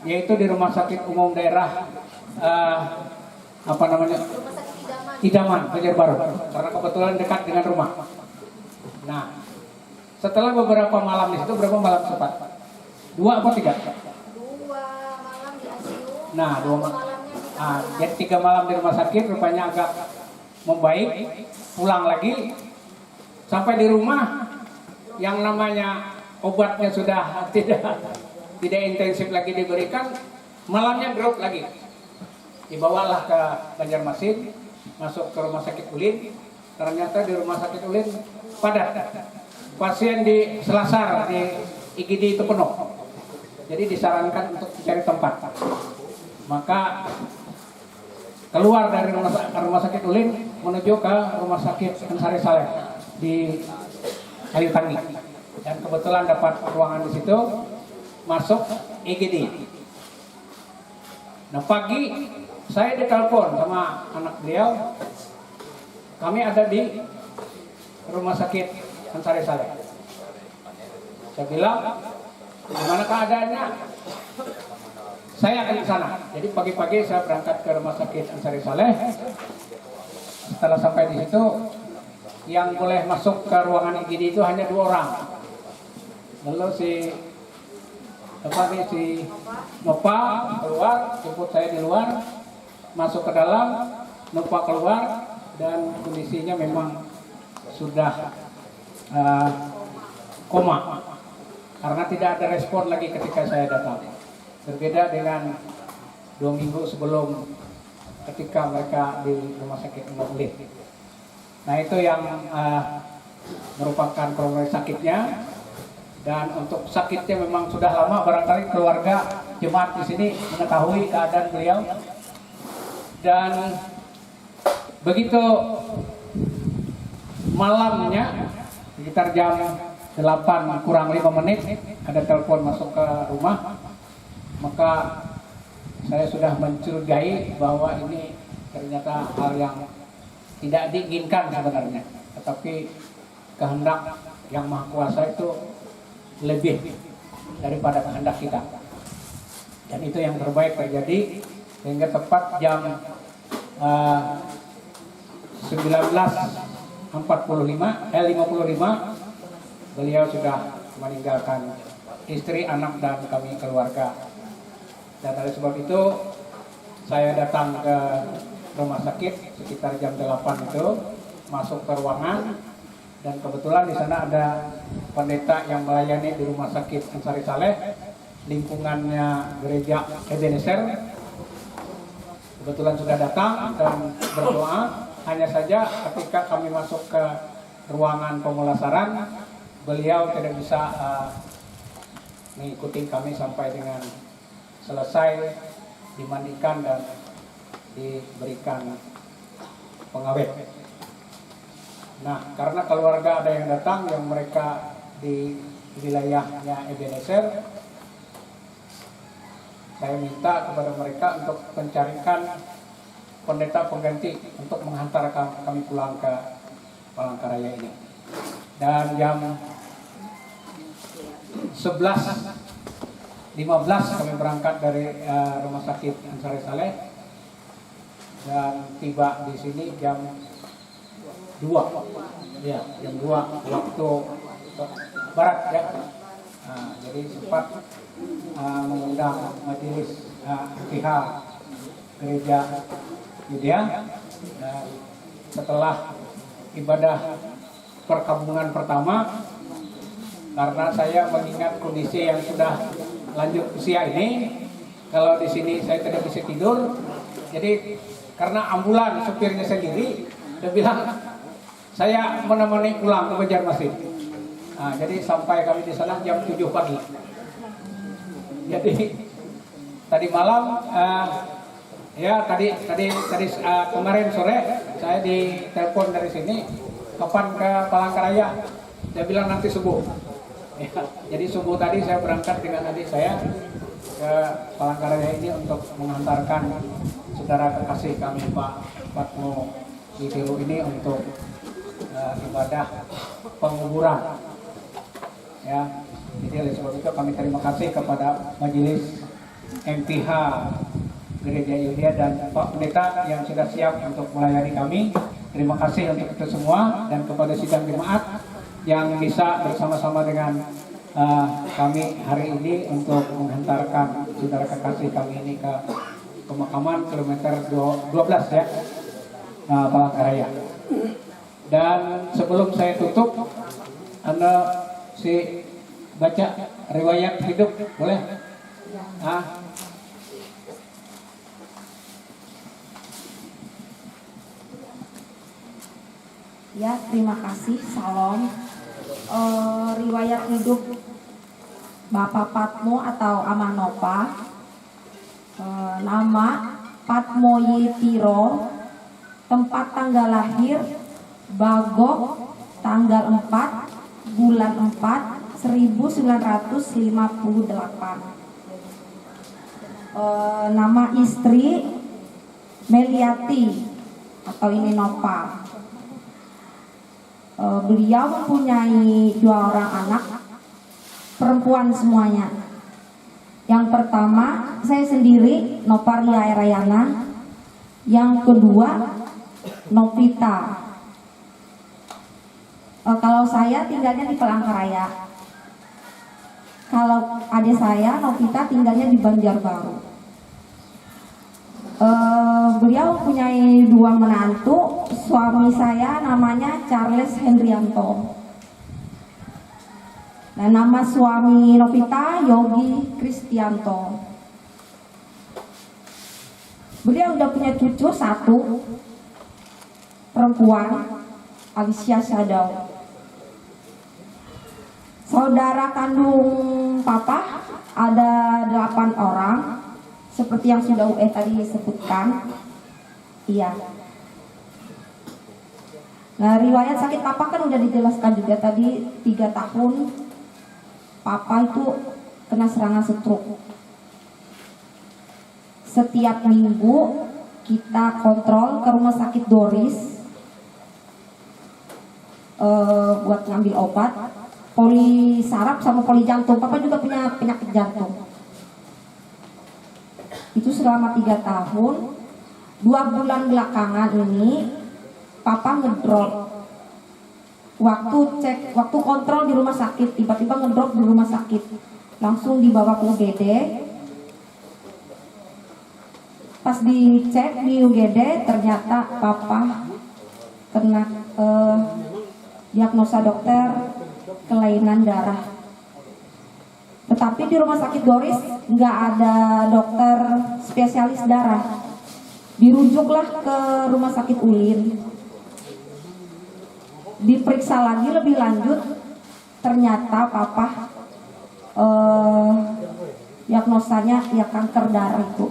yaitu di Rumah Sakit Umum Daerah Idaman, Banjarbaru, karena kebetulan dekat dengan rumah. Nah, setelah beberapa malam di situ, berapa malam sempat? 2 atau 3? 2 malam di ICU. Nah, 2 malam. Jadi 3 malam di rumah sakit, rupanya agak membaik. Pulang lagi, sampai di rumah, yang namanya obatnya sudah tidak intensif lagi diberikan, malamnya drop lagi. Dibawalah ke Banjarmasin, masuk ke rumah sakit Ulin. Ternyata di rumah sakit Ulin padat. Pasien di Selasar, di IGD itu penuh. Jadi disarankan untuk mencari tempat. Maka keluar dari rumah sakit Ulin menuju ke rumah sakit Ansari Saleh di Kayu Tangi. Dan kebetulan dapat ruangan di situ, masuk IGD. Nah, pagi saya ditelepon sama anak beliau, kami ada di rumah sakit Ansari Saleh. Saya bilang, gimana keadaannya? Saya akan ke sana. Jadi pagi-pagi saya berangkat ke rumah sakit Ansari Saleh. Setelah sampai di situ, yang boleh masuk ke ruangan IGD itu hanya 2 orang. Lalu si Nova keluar, jemput saya di luar, masuk ke dalam, Nova keluar, dan kondisinya memang sudah koma karena tidak ada respon lagi ketika saya datang. Berbeda dengan 2 minggu sebelum ketika mereka di rumah sakit Umum Ulin. Nah, itu yang merupakan kronologi sakitnya. Dan untuk sakitnya memang sudah lama, barangkali keluarga jemaat di sini mengetahui keadaan beliau. Dan begitu malamnya sekitar jam 8 kurang 5 menit ada telepon masuk ke rumah, maka saya sudah mencurigai bahwa ini ternyata hal yang tidak diinginkan sebenarnya, tetapi kehendak yang Maha Kuasa itu lebih daripada kehendak kita, dan itu yang terbaik terjadi, sehingga tepat jam 55 beliau sudah meninggalkan istri, anak, dan kami keluarga. Dan oleh sebab itu saya datang ke rumah sakit sekitar jam 8 itu, masuk ke ruangan, dan kebetulan di sana ada pendeta yang melayani di rumah sakit Ansari Saleh, lingkungannya gereja Ebenezer. Kebetulan sudah datang dan berdoa. Hanya saja ketika kami masuk ke ruangan pemulasaran, beliau tidak bisa mengikuti kami sampai dengan selesai dimandikan dan diberikan pengawet. Nah, karena keluarga ada yang datang yang mereka di wilayahnya Ebenezer, saya minta kepada mereka untuk mencarikan pendeta pengganti untuk menghantarkan kami pulang ke Palangkaraya ini. Dan jam 11.15 kami berangkat dari Rumah Sakit Ansari Saleh dan tiba di sini jam 2, ya, jam 2 waktu barat ya. Nah, jadi sempat mengundang majelis pihak gereja Yudea, dan setelah ibadah perkabungan pertama, karena saya mengingat kondisi yang sudah lanjut usia ini, kalau di sini saya tidak bisa tidur, jadi karena ambulan supirnya sendiri, dia bilang saya menemani pulang ke Banjarmasin. Nah, jadi sampai kami di sana jam 7 pagi. Jadi tadi malam, kemarin sore saya ditelepon dari sini, kapan ke Palangkaraya? Dia bilang nanti subuh. Ya, jadi subuh tadi saya berangkat dengan adik saya ke Palangkaraya ini untuk mengantarkan saudara kekasih kami Pak Patmo di Tilu ini untuk ibadah penguburan. Ya, jadi oleh sebab itu kami terima kasih kepada Majelis MPH Gereja Yudea dan Pak Pendeta yang sudah siap untuk melayani kami. Terima kasih untuk itu semua, dan kepada sidang jemaat yang bisa bersama-sama dengan kami hari ini untuk menghantarkan saudara kekasih kami ini ke pemakaman kilometer 12 ya, Palangkaraya. Dan sebelum saya tutup, Anda baca riwayat hidup, boleh? Ya, terima kasih. Salam. Riwayat hidup Bapak Patmo atau Amanopa. Nama Patmo Yitiro, tempat tanggal lahir Bagok, tanggal 4 bulan 4 1958. Nama istri Meliati atau ini Nopa. Beliau mempunyai 2 orang anak perempuan semuanya. Yang pertama saya sendiri, Noparia Erayana. Yang kedua Novita. Kalau saya tinggalnya di Palangkaraya. Kalau adik saya Novita tinggalnya di Banjarbaru. Beliau mempunyai 2 menantu. Suami saya namanya Charles Hendrianto. Nah, nama suami Novita Yogi Kristianto. Beliau udah punya cucu 1 perempuan, Alicia Shadow. Saudara kandung papa ada 8 orang, seperti yang sudah UE tadi sebutkan. Iya. Nah, riwayat sakit papa kan udah dijelaskan juga tadi, 3 tahun papa itu kena serangan stroke. Setiap minggu kita kontrol ke rumah sakit Doris buat ngambil obat, poli saraf sama poli jantung. Papa juga punya penyakit jantung. Itu selama 3 tahun. 2 bulan belakangan ini papa ngedrop. Waktu kontrol di rumah sakit, tiba-tiba ngedrop di rumah sakit. Langsung dibawa ke UGD. Pas dicek di UGD, ternyata papa kena diagnosa dokter kelainan darah. Tetapi di rumah sakit Doris nggak ada dokter spesialis darah. Dirujuklah ke rumah sakit Ulin. Diperiksa lagi lebih lanjut, ternyata papa diagnosanya ya kanker darah itu,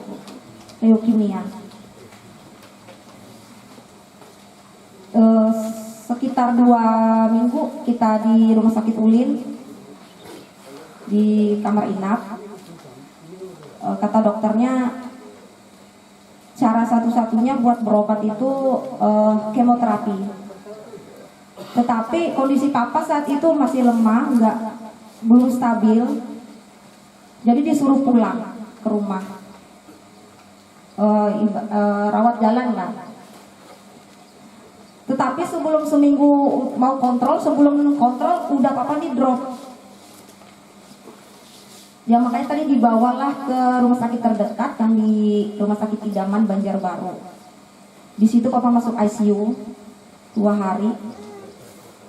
leukemia. Sekitar 2 minggu kita di rumah sakit Ulin di kamar inap. Kata dokternya cara satu-satunya buat berobat itu kemoterapi. Tetapi kondisi papa saat itu masih lemah, belum stabil. Jadi disuruh pulang ke rumah, rawat jalan lah. Tetapi sebelum seminggu mau kontrol, udah papa nih drop. Ya makanya tadi dibawalah ke rumah sakit terdekat yang di Rumah Sakit Idaman Banjarbaru. Di situ papa masuk ICU 2 hari,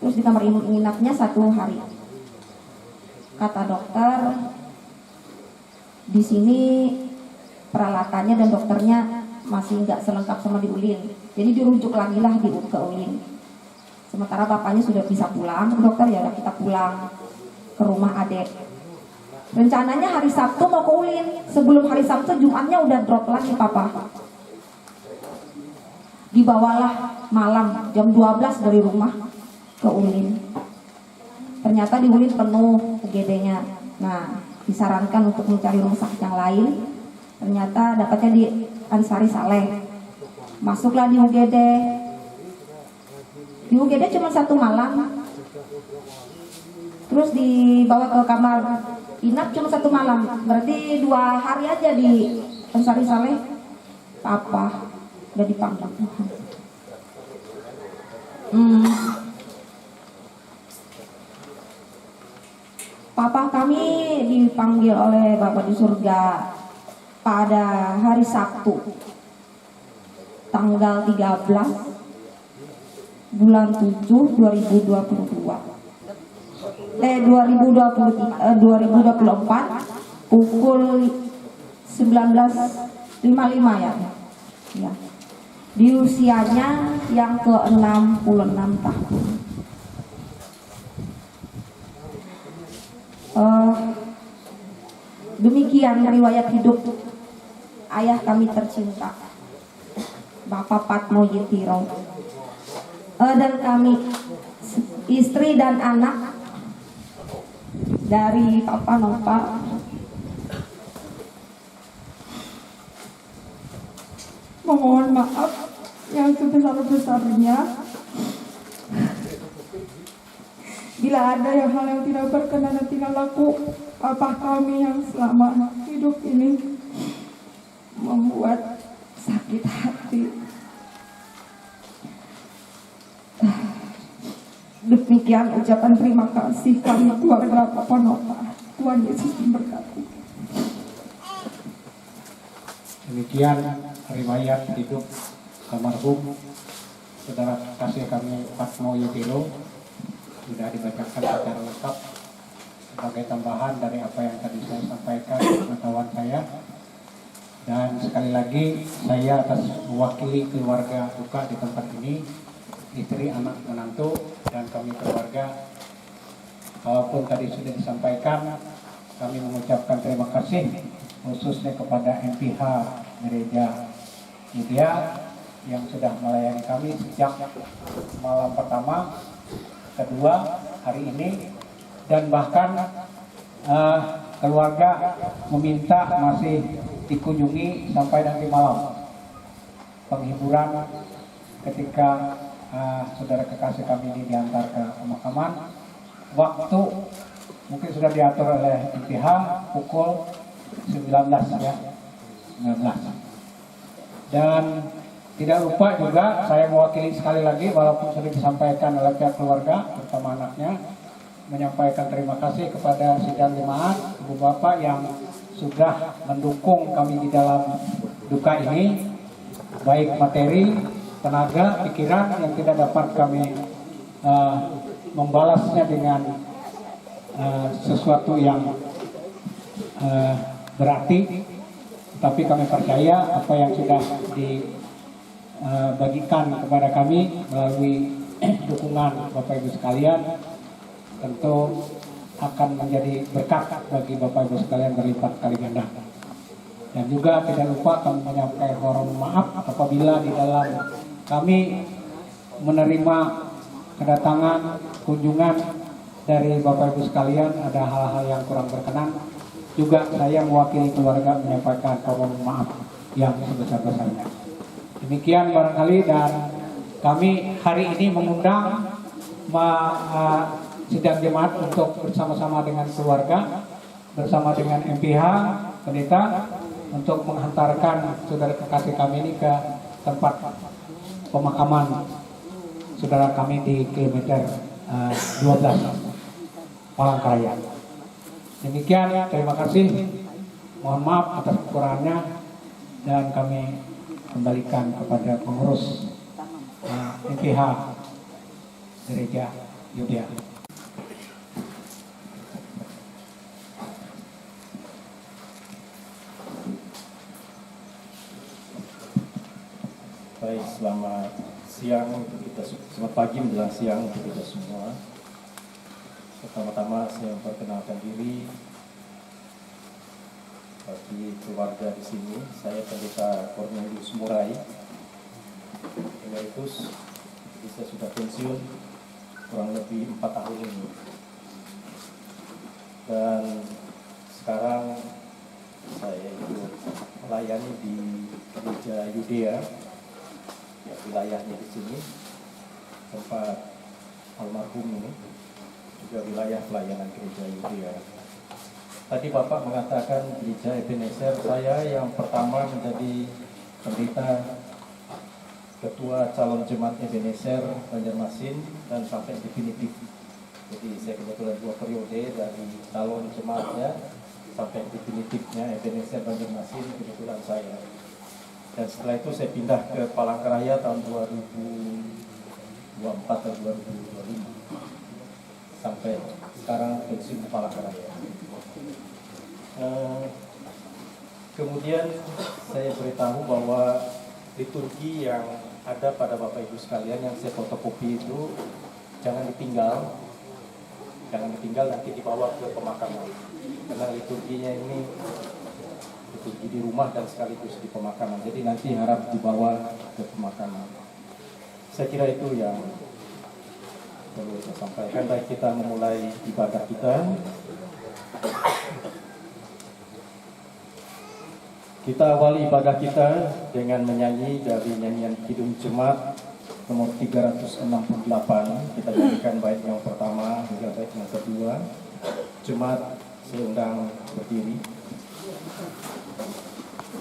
terus di kamar inapnya 1 hari. Kata dokter, di sini peralatannya dan dokternya masih nggak selengkap sama di Ulin, jadi dirujuk lagi lah ke Ulin. Sementara bapaknya sudah bisa pulang, dokter ya udah kita pulang ke rumah adek. Rencananya hari Sabtu mau ke Ulin, sebelum hari Sabtu Jumatnya udah drop lagi papa. Dibawalah malam jam 12 dari rumah ke Ulin. Ternyata di Ulin penuh UGD-nya. Nah, disarankan untuk mencari rumah sakit yang lain. Ternyata dapatnya di Ansari Saleh. Masuklah di UGD. Di UGD cuma 1 malam. Terus dibawa ke kamar inap cuma 1 malam. Berarti 2 hari aja di Ansari Saleh. Papa udah dipanggil Tuhan. Papa kami dipanggil oleh Bapa di surga pada hari Sabtu tanggal 13 bulan 7 2022. 2024 pukul 19.55 ya. Di usianya yang ke-66 tahun. Demikian riwayat hidup ayah kami tercinta, Bapak Patmo Yitiro, dan kami istri dan anak dari Papa Nova. Mohon maaf yang sebesar-besarnya bila ada hal yang tidak berkenan dan tidak laku Papa kami yang selama hidup ini membuat sakit hati. Demikian ucapan terima kasih kami keluarga Papa Nova. Tuhan Yesus memberkati. Demikian riwayat hidup almarhum saudara kasih kami Patmo Yitiro, sudah dibacakan secara lengkap. Sebagai tambahan dari apa yang tadi saya sampaikan pengetahuan saya, dan sekali lagi saya atas mewakili keluarga duka di tempat ini, istri, anak, menantu, dan kami keluarga, walaupun tadi sudah disampaikan, kami mengucapkan terima kasih khususnya kepada MPH Gereja Media yang sudah melayani kami sejak malam pertama, kedua, hari ini, dan bahkan keluarga meminta masih dikunjungi sampai nanti malam penghiburan ketika saudara kekasih kami ini diantar ke pemakaman. Waktu mungkin sudah diatur oleh MPH pukul 19 ya, 19. Dan tidak lupa juga saya mewakili sekali lagi, walaupun sudah disampaikan oleh pihak keluarga terutama anaknya, menyampaikan terima kasih kepada sidang jemaat, ibu bapak yang sudah mendukung kami di dalam duka ini, baik materi, tenaga, pikiran yang tidak dapat kami membalasnya dengan sesuatu yang berarti, tapi kami percaya apa yang sudah dibagikan kepada kami melalui dukungan Bapak Ibu sekalian, tentu akan menjadi berkat bagi Bapak Ibu sekalian berlipat kali ganda. Dan juga tidak lupa kami menyampaikan mohon maaf apabila di dalam kami menerima kedatangan kunjungan dari Bapak Ibu sekalian ada hal-hal yang kurang berkenan. Juga saya mewakili keluarga menyampaikan mohon maaf yang sebesar-besarnya. Demikian barangkali, dan kami hari ini mengundang sidang jemaat untuk bersama-sama dengan keluarga, bersama dengan MPH, pendeta, untuk menghantarkan saudara kekasih kami ini ke tempat pemakaman saudara kami di kilometer 12 Palangkaraya. Demikian, terima kasih. Mohon maaf atas kekurangannya, dan kami kembalikan kepada pengurus MPH Gereja Yudea. Baik, selamat siang untuk kita, selamat pagi menjelang siang untuk kita semua. Pertama-tama saya memperkenalkan diri bagi keluarga di sini. Saya pendeta Cornelius Murai, emeritus. Jadi saya sudah pensiun kurang lebih 4 tahun ini. Dan sekarang saya ikut melayani di Gereja Yudea, ya, wilayahnya di sini, tempat almarhum ini, juga wilayah pelayanan Gereja Yudea. Tadi Bapak mengatakan Gereja Ebenezer, saya yang pertama menjadi pendeta ketua calon jemaat Ebenezer Banjarmasin dan sampai definitif. Jadi saya kebetulan 2 periode dari calon jemaatnya sampai definitifnya Ebenezer Banjarmasin, kebetulan saya. Dan setelah itu saya pindah ke Palangkaraya tahun 2024 atau 2025. Sampai sekarang pensiun di Palangkaraya. Kemudian saya beritahu bahwa liturgi yang ada pada Bapak Ibu sekalian yang saya fotokopi itu jangan ditinggal nanti dibawa ke pemakaman. Karena liturginya ini liturgi di rumah dan sekaligus di pemakaman. Jadi nanti harap dibawa ke pemakaman. Saya kira itu yang perlu saya sampaikan. Baik, kita memulai ibadah kita. Kita awali ibadah kita dengan menyanyi dari nyanyian Kidung Jemaat nomor 368. Kita nyanyikan bait yang pertama hingga bait yang kedua. Jemaat saya undang berdiri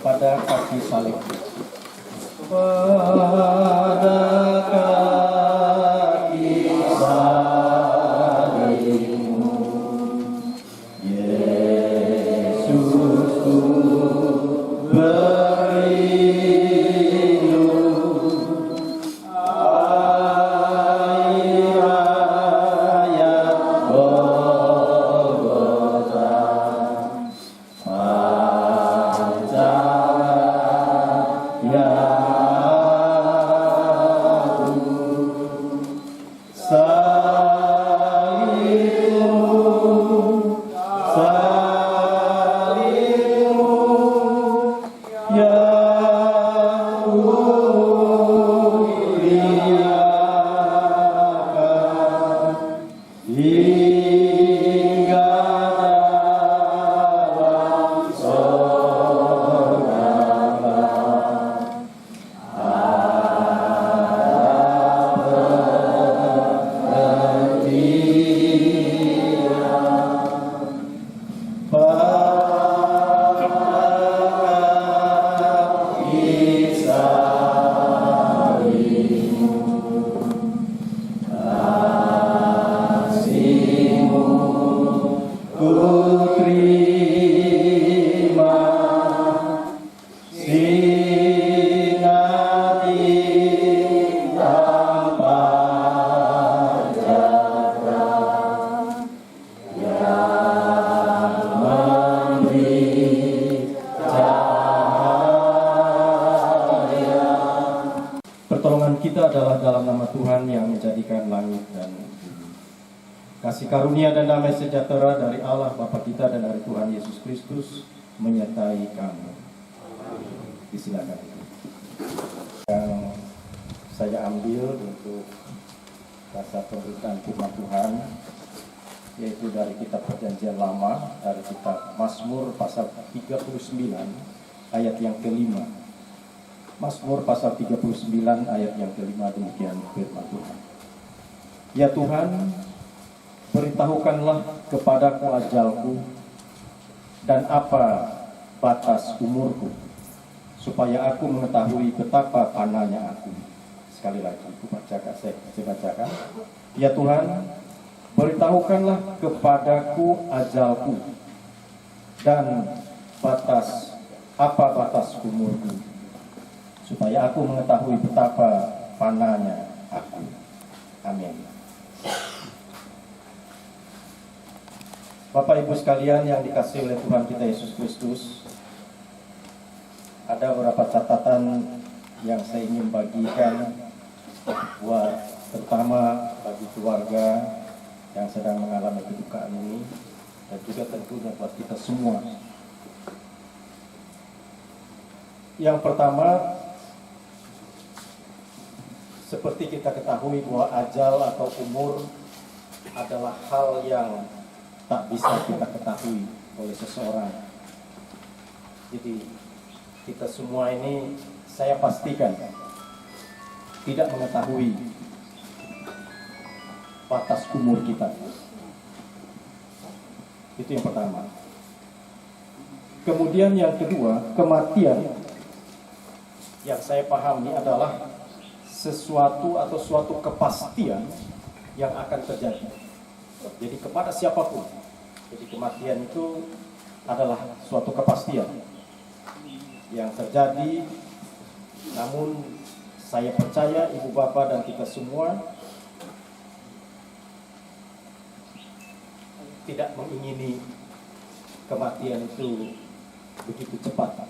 pada kaki salib. Pada kaki salibmu, Yesusku berlindung, air hayat Golgota, pancaran yang Pertolongan kita adalah dalam nama Tuhan yang menjadikan langit dan bumi. Kasih karunia dan damai sejahtera dari Allah Bapa kita dan dari Tuhan Yesus Kristus menyertai kamu. Disilakan. Yang saya ambil untuk dasar pemberitaan firman Tuhan yaitu dari kitab Perjanjian Lama, dari kitab Mazmur pasal 39 ayat yang kelima. Mazmur pasal 39 ayat yang kelima, demikian firman Tuhan. Ya Tuhan, beritahukanlah kepadaku ajalku dan apa batas umurku, supaya aku mengetahui betapa panahnya aku. Sekali lagi, saya bacakan. Ya Tuhan, beritahukanlah kepadaku ajalku dan apa batas umurku, supaya aku mengetahui betapa panahnya aku. Amin. Bapak Ibu sekalian yang dikasihi oleh Tuhan kita Yesus Kristus, ada beberapa catatan yang saya ingin bagikan buat terutama bagi keluarga yang sedang mengalami kedukaan ini, dan juga tentunya buat kita semua. Yang pertama, seperti kita ketahui bahwa ajal atau umur adalah hal yang tak bisa kita ketahui oleh seseorang. Jadi kita semua ini, saya pastikan tidak mengetahui batas umur kita. Itu yang pertama. Kemudian yang kedua, kematian yang saya pahami adalah sesuatu atau suatu kepastian yang akan terjadi. Jadi kepada siapapun. Jadi kematian itu adalah suatu kepastian yang terjadi. Namun saya percaya Ibu Bapak dan kita semua tidak mengingini kematian itu begitu cepat.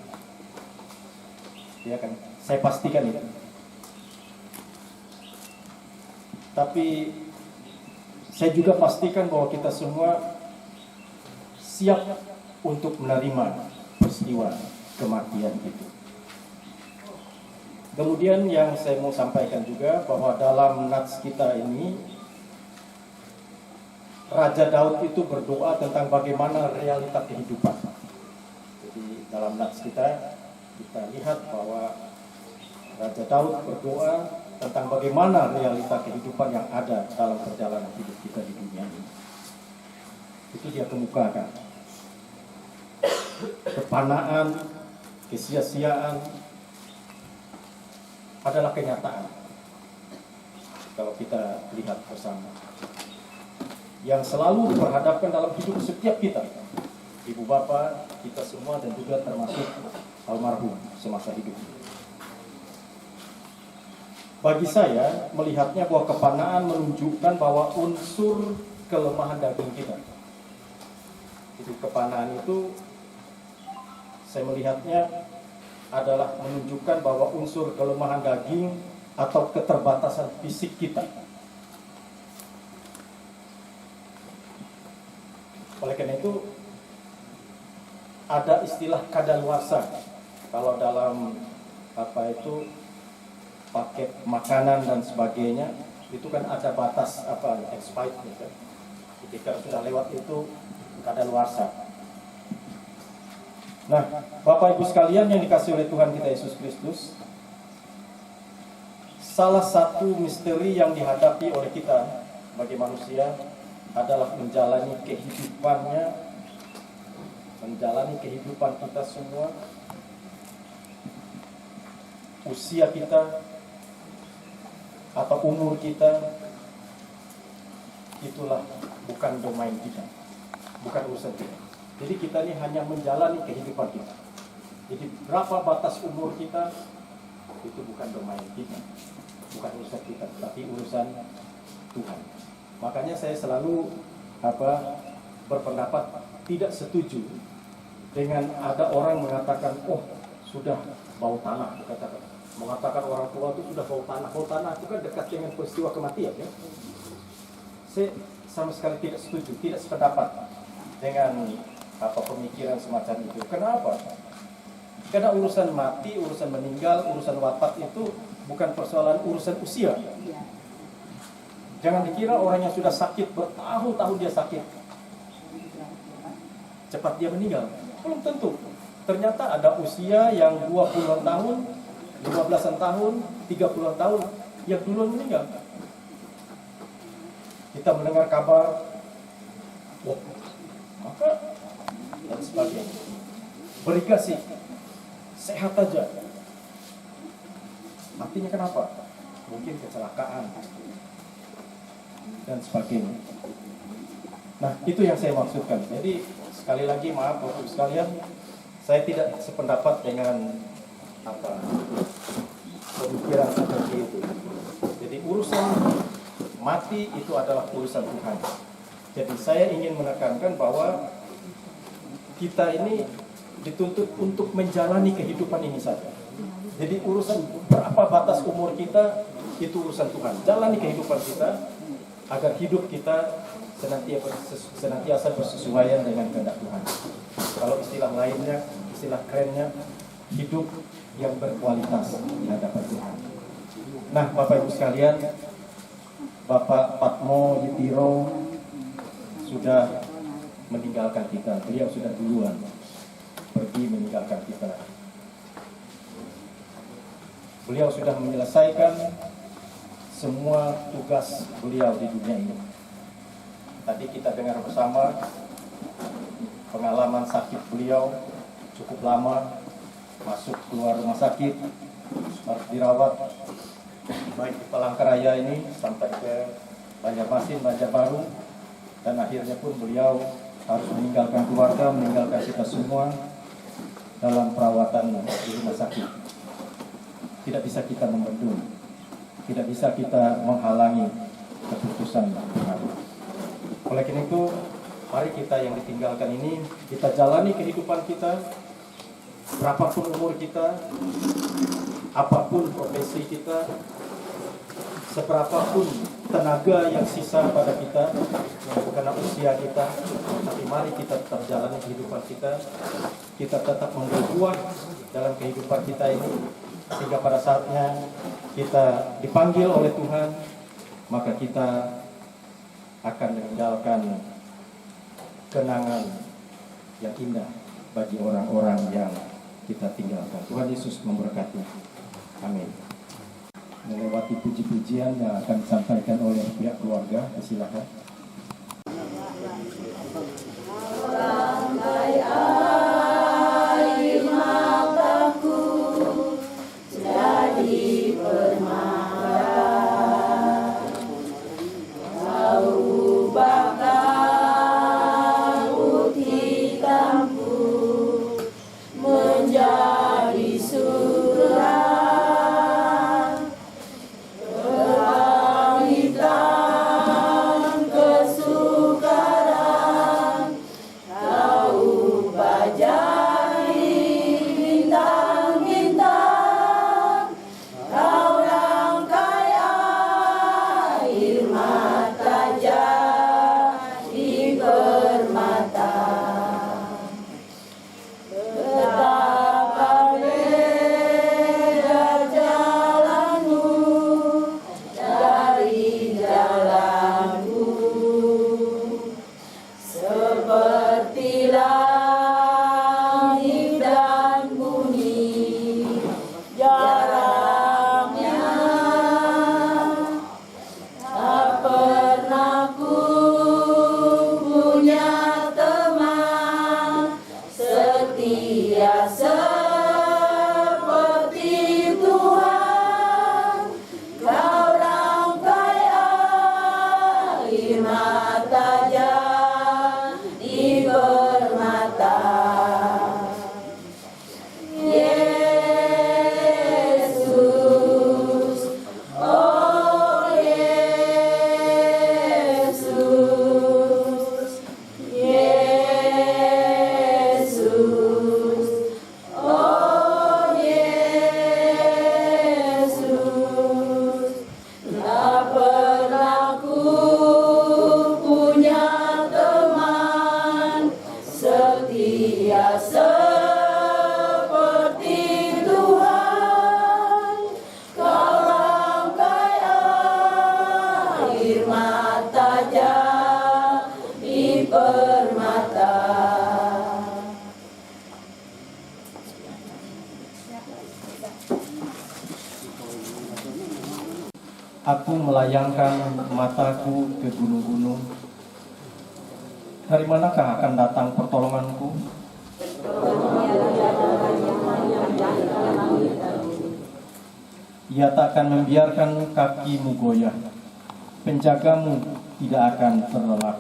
Ya kan? Saya pastikan itu. Tapi saya juga pastikan bahwa kita semua siap untuk menerima peristiwa kematian itu. Kemudian yang saya mau sampaikan juga bahwa dalam nats kita ini, Raja Daud itu berdoa tentang bagaimana realita kehidupan. Jadi dalam nats kita lihat bahwa Raja Daud berdoa tentang bagaimana realita kehidupan yang ada dalam perjalanan hidup kita di dunia ini. Itu dia kemukakan. Kepanaan, kesia-siaan adalah kenyataan. Kalau kita lihat bersama, yang selalu diperhadapkan dalam hidup setiap kita, Ibu Bapak, kita semua, dan juga termasuk almarhum semasa hidup. Bagi saya, melihatnya bahwa kepanaan menunjukkan bahwa unsur kelemahan daging kita. Jadi kepanaan itu, saya melihatnya adalah menunjukkan bahwa unsur kelemahan daging atau keterbatasan fisik kita. Oleh karena itu, ada istilah kadaluarsa. Kalau dalam paket makanan dan sebagainya, itu kan ada batas expired gitu. Ketika sudah lewat itu kadaluarsa. Nah, Bapak Ibu sekalian yang dikasihi oleh Tuhan kita Yesus Kristus, salah satu misteri yang dihadapi oleh kita sebagai manusia adalah menjalani kehidupan kita semua, usia kita atau umur kita, itulah bukan domain kita, bukan urusan kita. Jadi kita ini hanya menjalani kehidupan kita. Jadi berapa batas umur kita, itu bukan domain kita, bukan urusan kita, tapi urusan Tuhan. Makanya saya selalu berpendapat tidak setuju dengan ada orang mengatakan, oh sudah bau tanah, mengatakan orang tua itu sudah bau tanah. Bau tanah itu kan dekat dengan peristiwa kematian, ya. sama sekali tidak setuju, tidak sependapat dengan pemikiran semacam itu. Kenapa? Karena urusan mati, urusan meninggal, urusan wafat itu bukan persoalan urusan usia. Jangan dikira orang yang sudah sakit bertahun-tahun dia sakit, cepat dia meninggal. Belum tentu. Ternyata ada usia yang 20-an tahun, 15-an tahun, 30-an tahun yang duluan meninggal. Kita mendengar kabar, maka dan sebagainya. Beri kasih, sehat aja. Matinya kenapa? Mungkin kecelakaan dan sebagainya. Nah, itu yang saya maksudkan. Jadi sekali lagi maaf Bapak sekalian, saya tidak sependapat dengan pemikiran seperti itu. Jadi urusan mati itu adalah urusan Tuhan. Jadi saya ingin menekankan bahwa kita ini dituntut untuk menjalani kehidupan ini saja. Jadi urusan berapa batas umur kita itu urusan Tuhan. Jalani kehidupan kita agar hidup kita senantiasa bersesuaian dengan kehendak Tuhan. Kalau istilah lainnya, istilah kerennya, hidup yang berkualitas di hadapan Tuhan. Nah, Bapak Ibu sekalian, Bapak Patmo Yitiro sudah meninggalkan kita. Beliau sudah duluan pergi meninggalkan kita. Beliau sudah menyelesaikan semua tugas beliau di dunia ini. Tadi kita dengar bersama pengalaman sakit beliau cukup lama, masuk keluar rumah sakit, harus dirawat baik di Palangkaraya ini sampai ke Banjarmasin, Banjarbaru, dan akhirnya pun beliau harus meninggalkan keluarga, meninggalkan kita semua dalam perawatan di rumah sakit. Tidak bisa kita membendung, tidak bisa kita menghalangi keputusan Tuhan. Oleh karena itu, mari kita yang ditinggalkan ini, kita jalani kehidupan kita, berapapun umur kita, apapun profesi kita, seberapapun tenaga yang sisa pada kita, karena usia kita, tapi mari kita tetap jalani kehidupan kita tetap membuat dalam kehidupan kita ini, sehingga pada saatnya kita dipanggil oleh Tuhan, maka kita akan meninggalkan kenangan yang indah bagi orang-orang yang kita tinggalkan. Tuhan Yesus memberkati. Amin. Melewati puji-pujian yang akan disampaikan oleh pihak keluarga, silakan. Sampai air mataku jadi permata, kau bakal putih hitamku menjadi surat, kebangkitan permata. Aku melayangkan mataku ke gunung-gunung. Dari manakah akan datang pertolonganku? Ia tak akan membiarkan kakimu goyah. Penjagamu tidak akan terlelap.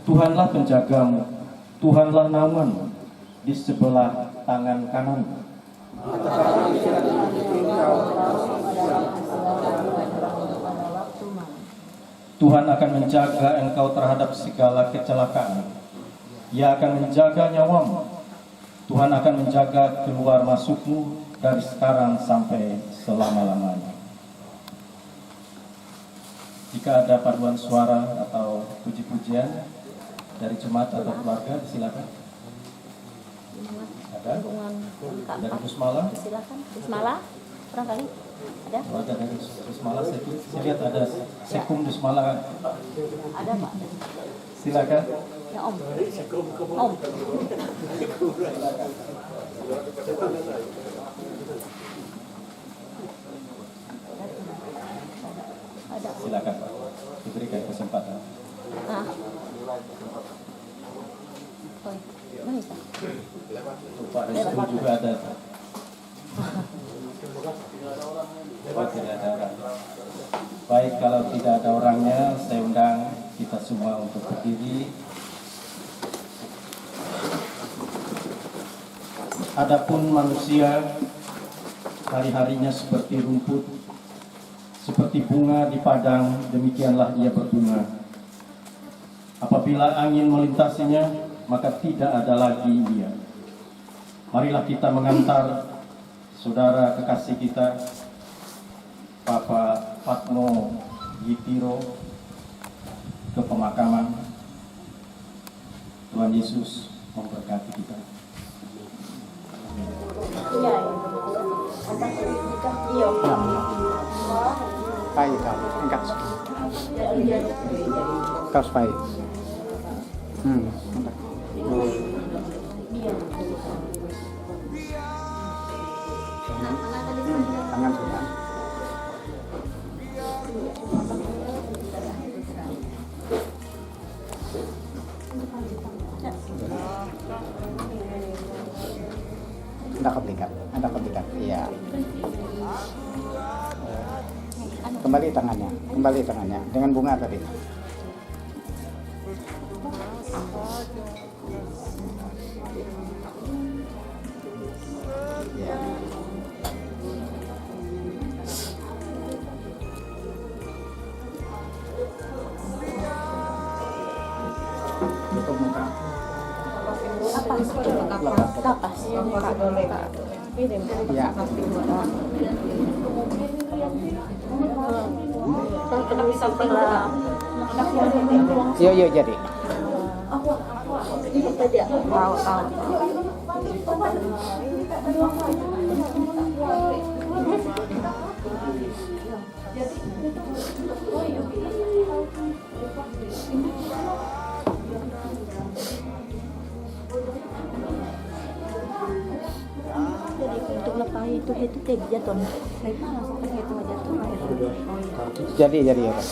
Tuhanlah penjagamu, Tuhanlah naunganmu di sebelah tangan kanan. Tuhan akan menjaga engkau terhadap segala kecelakaan. Ia akan menjaga nyawamu. Tuhan akan menjaga keluar masukmu dari sekarang sampai selama-lamanya. Jika ada paduan suara atau puji-pujian dari jemaat atau keluarga, silakan. Ada? Dari Kusmala? Silakan. Kusmala, barangkali ada? Ada dari Kusmala, saya lihat ada Sekum Kusmala. Ada Pak. Silakan. Ya Om. Om. Ada. Silakan Pak, diberikan kesempatan. Ah. Oh, mana bisa? Pak Restu juga ada. Oh, tidak ada orang. Baik, kalau tidak ada orangnya, saya undang kita semua untuk berdiri. Adapun manusia, hari-harinya seperti rumput, seperti bunga di padang, demikianlah ia berbunga. Apabila angin melintasinya, maka tidak ada lagi dia. Marilah kita mengantar saudara kekasih kita, Bapak Fatno Yitiro, ke pemakaman. Tuhan Yesus memberkati kita. Iya. Iya. Baik, enggak. Kau baik. Tangan sudah. Ada komplikat, iya. Kembali tangannya, dengan bunga tadi. Ya. Tutup muka. Kapas. Ya. Yo jadi. Tahu. Untuk lepas itu jatuh. Jadi ya Pak.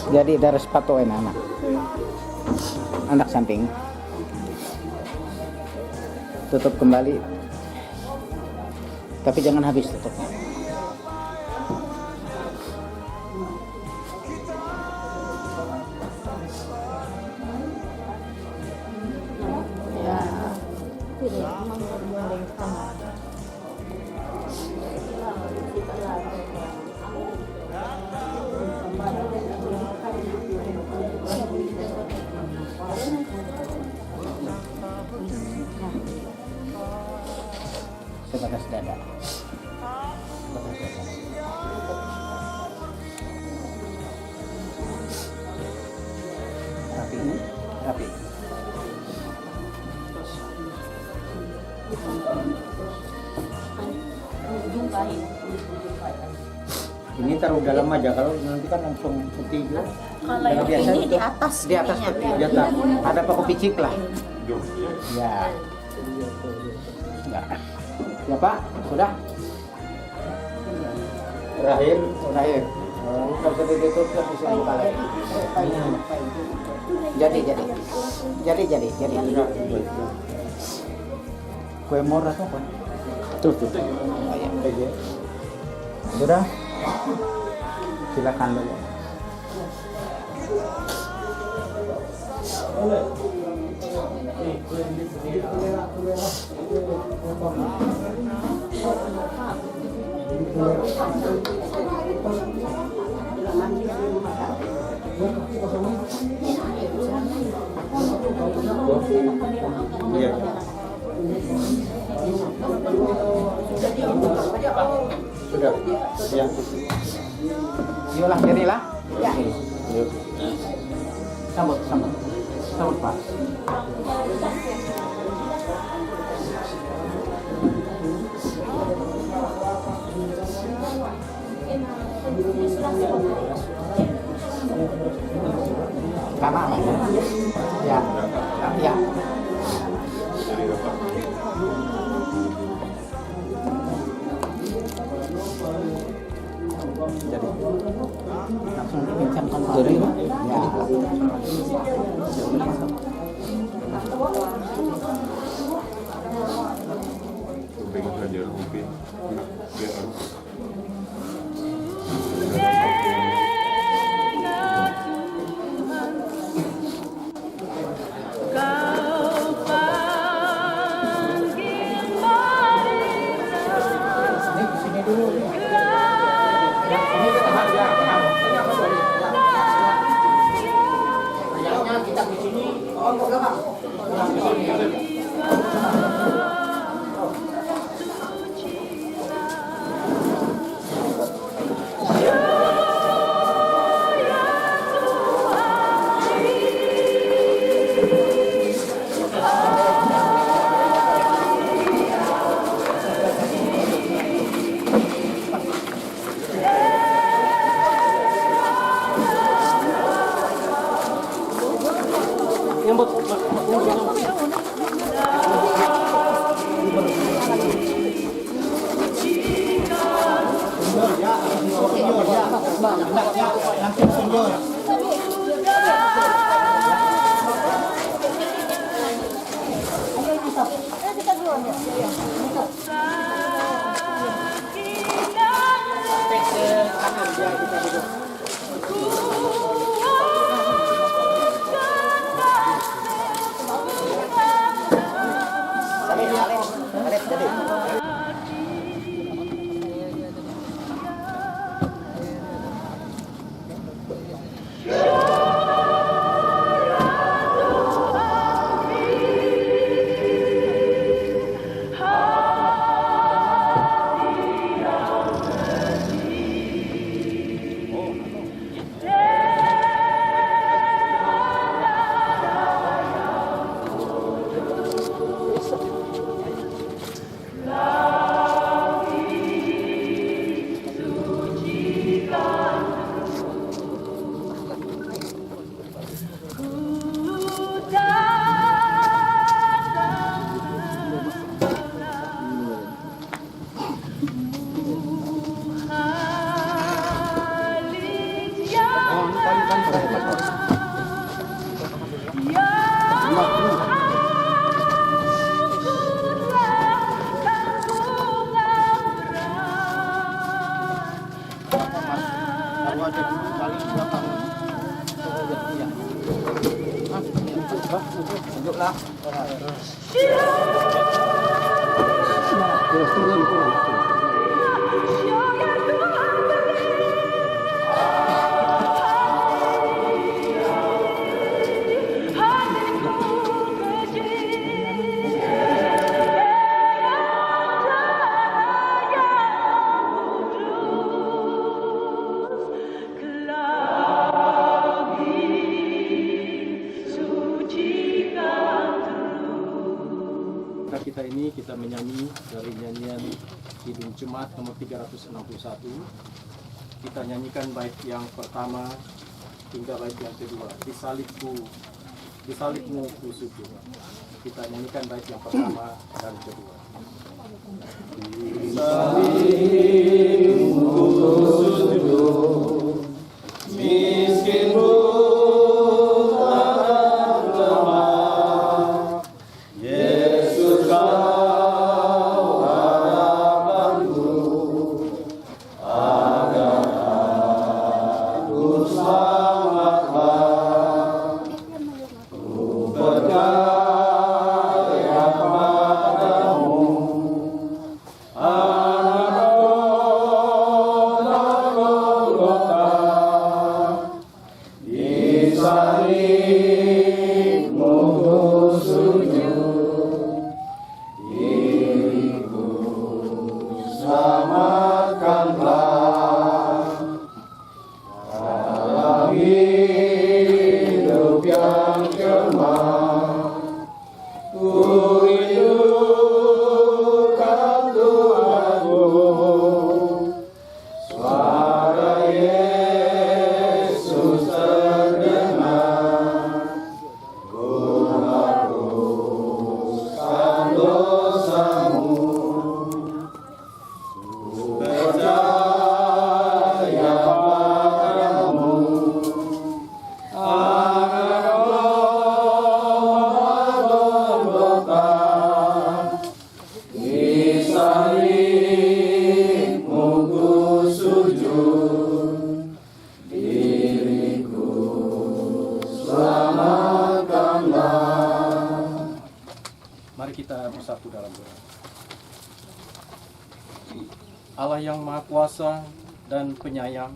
Jadi dari sepatu anak samping tutup kembali, tapi jangan habis tutupnya. Sebatas dada. Rapi. ujung kain. Ini taruh dalam aja, kalau nanti kan langsung putih gitu. Kalau yang biasa ini itu di atas di atas ininya. putih. Di atas. Ada paku picik lah. Ya. Enggak. Ya Pak, sudah. Terakhir. Kalau sudah ditutup kan bisa buka lagi. Jadi. Kue mor atau apa? Tuh. Ayo. Sudah. Silakan dulu. Iya. Sudah. Ya. Yolah, jadilah. Ya. Yuk. Sambut Pak. Karena apa ya? Ya. Jadi langsung dipinjam jadi ya. kita ini kita menyanyi dari nyanyian Kidung Jemaat nomor 361. Kita nyanyikan bait yang pertama hingga bait yang kedua. Di salibmu ku sujud. Kita nyanyikan bait yang pertama dan kedua. Di salibmu ku sujud, miskin Allah yang Maha Kuasa dan Penyayang,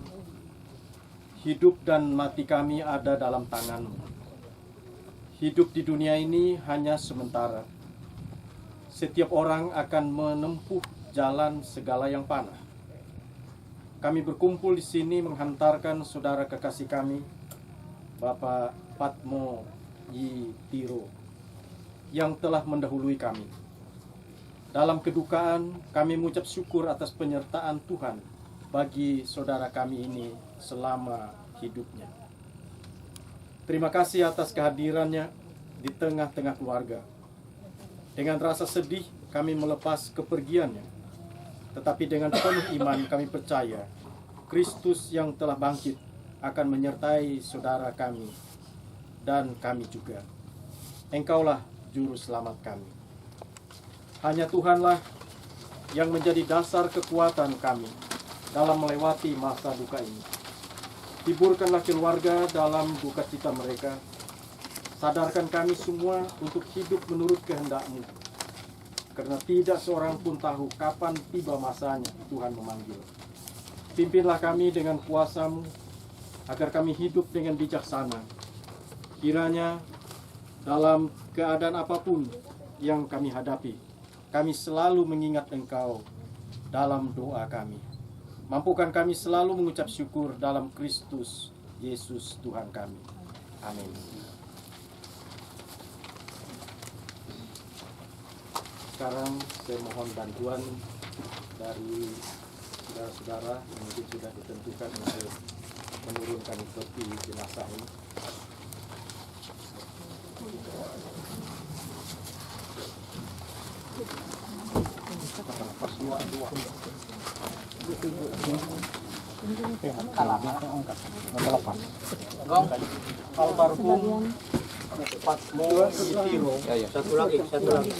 hidup dan mati kami ada dalam tangan-Mu. Hidup di dunia ini hanya sementara. Setiap orang akan menempuh jalan segala yang panah. Kami berkumpul di sini menghantarkan saudara kekasih kami, Bapak Patmo Yitiro, yang telah mendahului kami. Dalam kedukaan, kami mengucap syukur atas penyertaan Tuhan bagi saudara kami ini selama hidupnya. Terima kasih atas kehadirannya di tengah-tengah keluarga. Dengan rasa sedih, kami melepas kepergiannya. Tetapi dengan penuh iman kami percaya, Kristus yang telah bangkit akan menyertai saudara kami dan kami juga. Engkaulah juru selamat kami. Hanya Tuhanlah yang menjadi dasar kekuatan kami dalam melewati masa duka ini. Hiburkanlah keluarga dalam duka cita mereka. Sadarkan kami semua untuk hidup menurut kehendak-Mu. Karena tidak seorang pun tahu kapan tiba masanya Tuhan memanggil. Pimpinlah kami dengan kuasa-Mu, agar kami hidup dengan bijaksana. Kiranya dalam keadaan apapun yang kami hadapi, kami selalu mengingat Engkau dalam doa kami. Mampukan kami selalu mengucap syukur dalam Kristus Yesus Tuhan kami. Amin. Sekarang saya mohon bantuan dari saudara-saudara yang mungkin sudah ditentukan untuk menurunkan peti jenazah ini. Almarhum Patmo Yitiro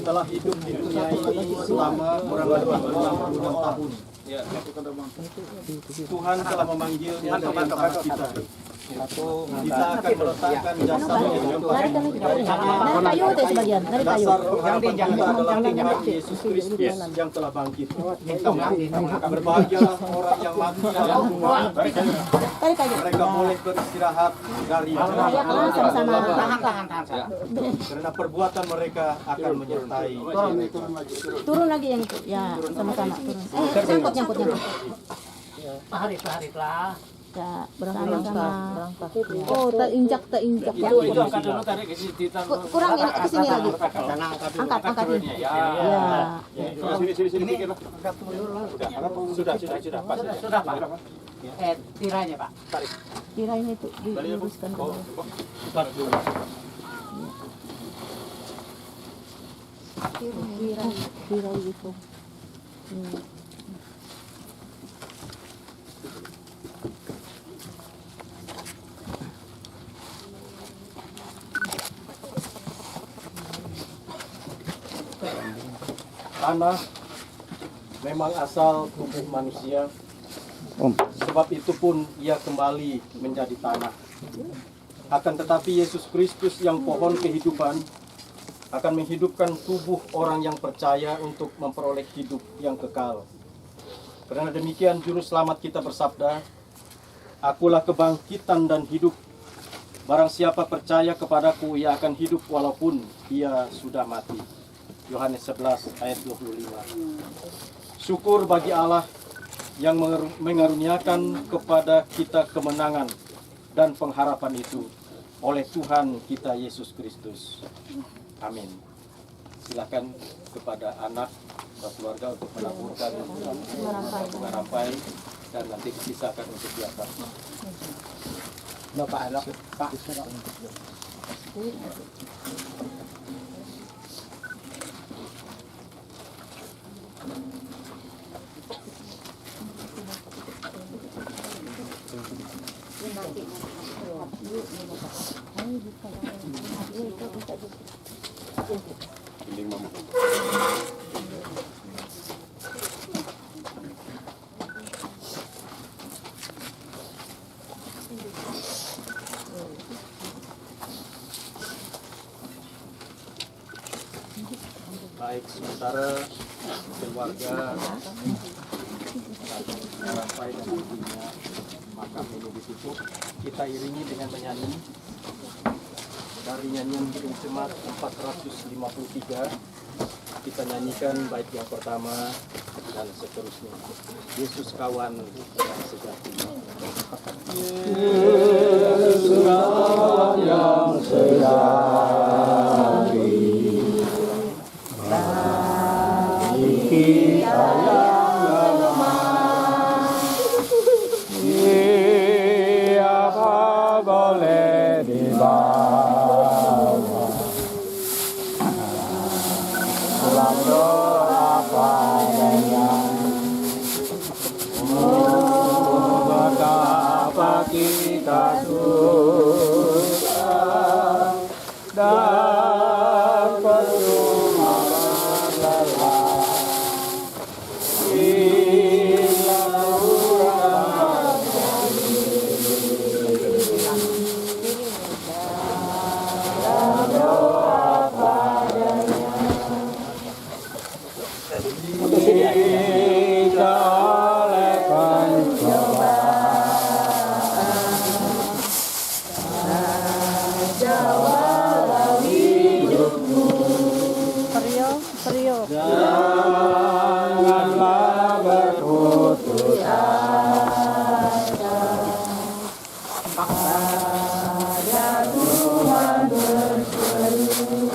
telah hidup di dunia ini selama kurang lebih 66 tahun. Tuhan telah memanggilnya dari antara kita. Kita akan meletakkan jasadnya di tempat dasar pengharapan kita adalah Tuhan Yesus Kristus yang telah bangkit. Berbahagialah orang yang mati dalam Tuhan. Mereka boleh beristirahat dari karena perbuatan mereka akan menyertai. Turun lagi yang itu. Ya, sama-sama turun. Nyangkut. Pak Haris lah. Sama-sama. Oh, terinjak. Itu angkat dulu, tarik ke sini. Kurangin ke sini lagi. Angkat ini. Ya. Sini. Sudah, Pak. Sudah, Pak. Tiranya Pak. Tarik. Kira ini tuh diluruskan ke bawah. Tarik dulu. Kira gitu. Tanah memang asal tubuh manusia, sebab itu pun ia kembali menjadi tanah. Akan tetapi Yesus Kristus yang pohon kehidupan akan menghidupkan tubuh orang yang percaya untuk memperoleh hidup yang kekal. Karena demikian juru selamat kita bersabda, "Akulah kebangkitan dan hidup. Barang siapa percaya kepadaku, ia akan hidup walaupun ia sudah mati." Yohanes 11 ayat 25. Syukur bagi Allah yang mengaruniakan kepada kita kemenangan dan pengharapan itu oleh Tuhan kita Yesus Kristus. Amin. Silakan kepada anak dan keluarga untuk melaburkan mengarampai dan nanti disisakan untuk biasa. Pak. Baik, sementara keluarga sampai dan ibunya makam ini ditutup, kita iringi dengan menyanyi dari nyanyian Kirim Jemaat 453. Kita nyanyikan bait yang pertama dan seterusnya. Yesus kawan yang sejati. Yesus kawan yang sejati, bagi kita yang lemah, siapa boleh dibawa dalam doa padanya. Betapa kita susah dan percuma berlelah, bila kurang dalam doa padanya. Kita oleh pencobaan, hidupmu janganlah berputus asa. Pada Tuhan berseru,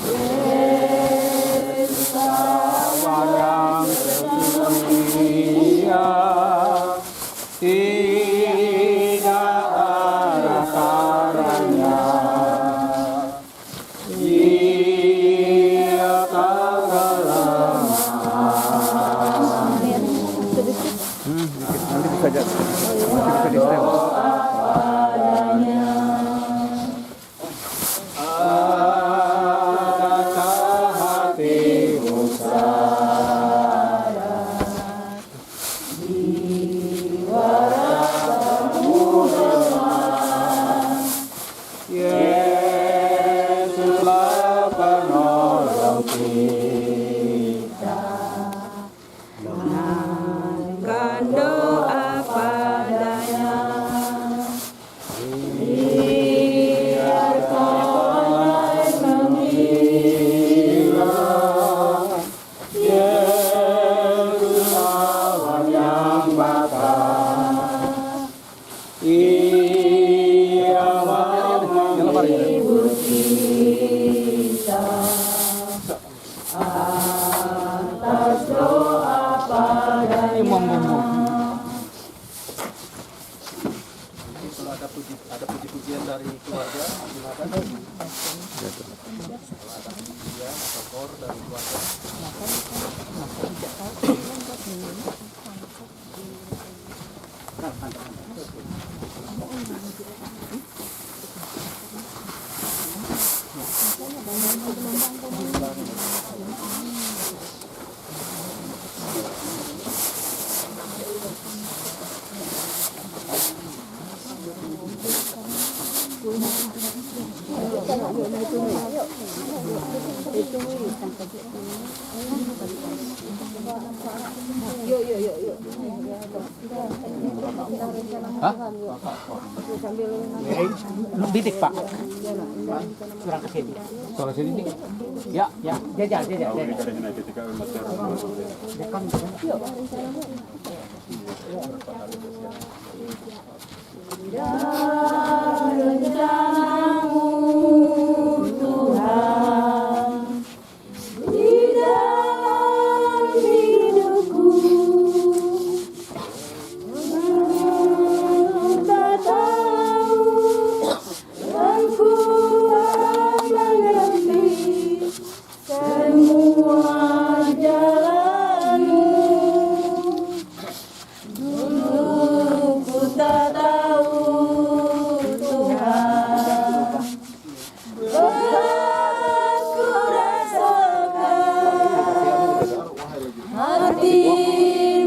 Yesus kawan yang setia, tidak ada caranya. Dia Ibu kita atas doa padanya. Kalau ada puji-pujian dari keluarga, silakan. Kalau ada pujian atau kor dari keluarga. Bidik Pak. Kurang ke sini. Soal sini nih. Ya, jajal. Rencanamu Tuhan di dalam hidupku, tak tahu dan ku mengerti semua jalanmu. Dulu ku tak tahu Tuhan, aku rasakan hati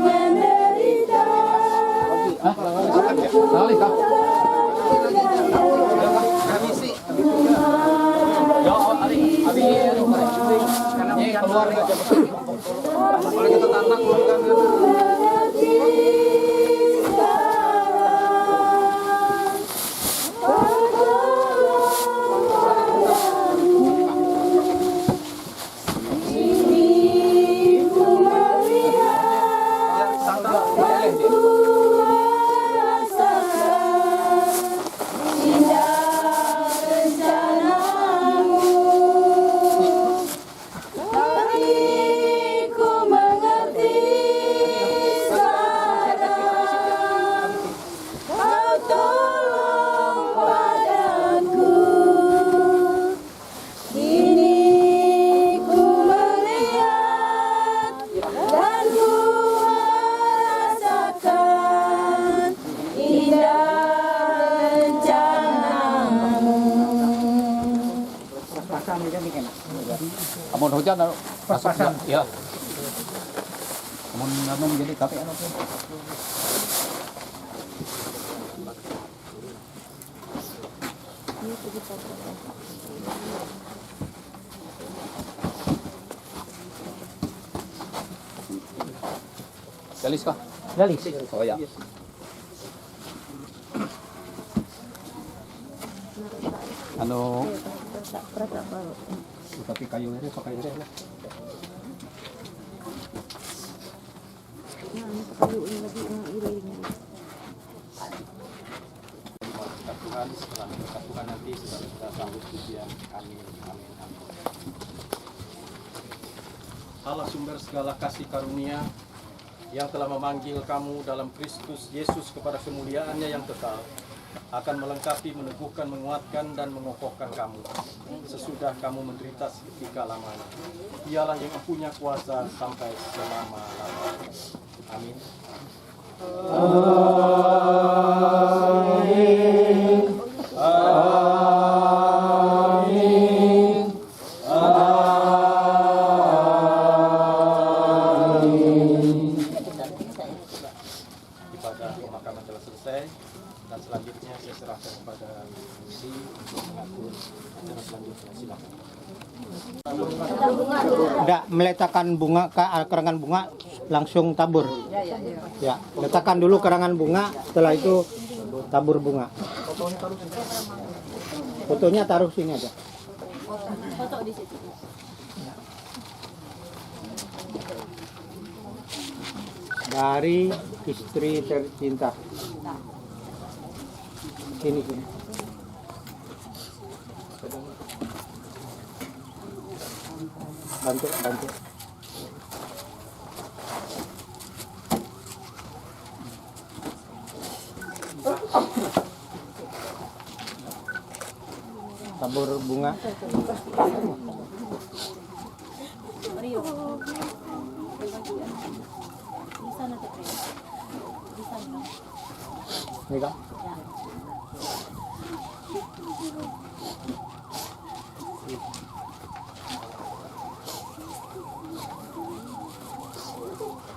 menderita. Amun hujan pas-pasan ya. Amun anu menjadi tapi anu tuh. Galis kah? Galis. Oh ya. Anu tapi kayu ini pakai ini lah. Tuhan setelah Tuhan nanti sudah sambut pujian. Amin. Allah sumber segala kasih karunia yang telah memanggil kamu dalam Kristus Yesus kepada kemuliaannya yang kekal, akan melengkapi, meneguhkan, menguatkan, dan mengokohkan kamu sesudah kamu menderita seketika lamanya. Dialah yang punya kuasa sampai selama-lamanya. Amin. Ibadah pemakaman telah selesai, dan selanjutnya saya serahkan kepada misi untuk mengatur acara selanjutnya. Silakan. Tidak meletakkan bunga, karangan bunga langsung tabur. Ya, letakkan dulu karangan bunga, setelah itu tabur bunga. Fotonya taruh sini aja. Foto di situ. Dari istri tercinta. Sini. Bantu. Tabur bunga. Ini Kak.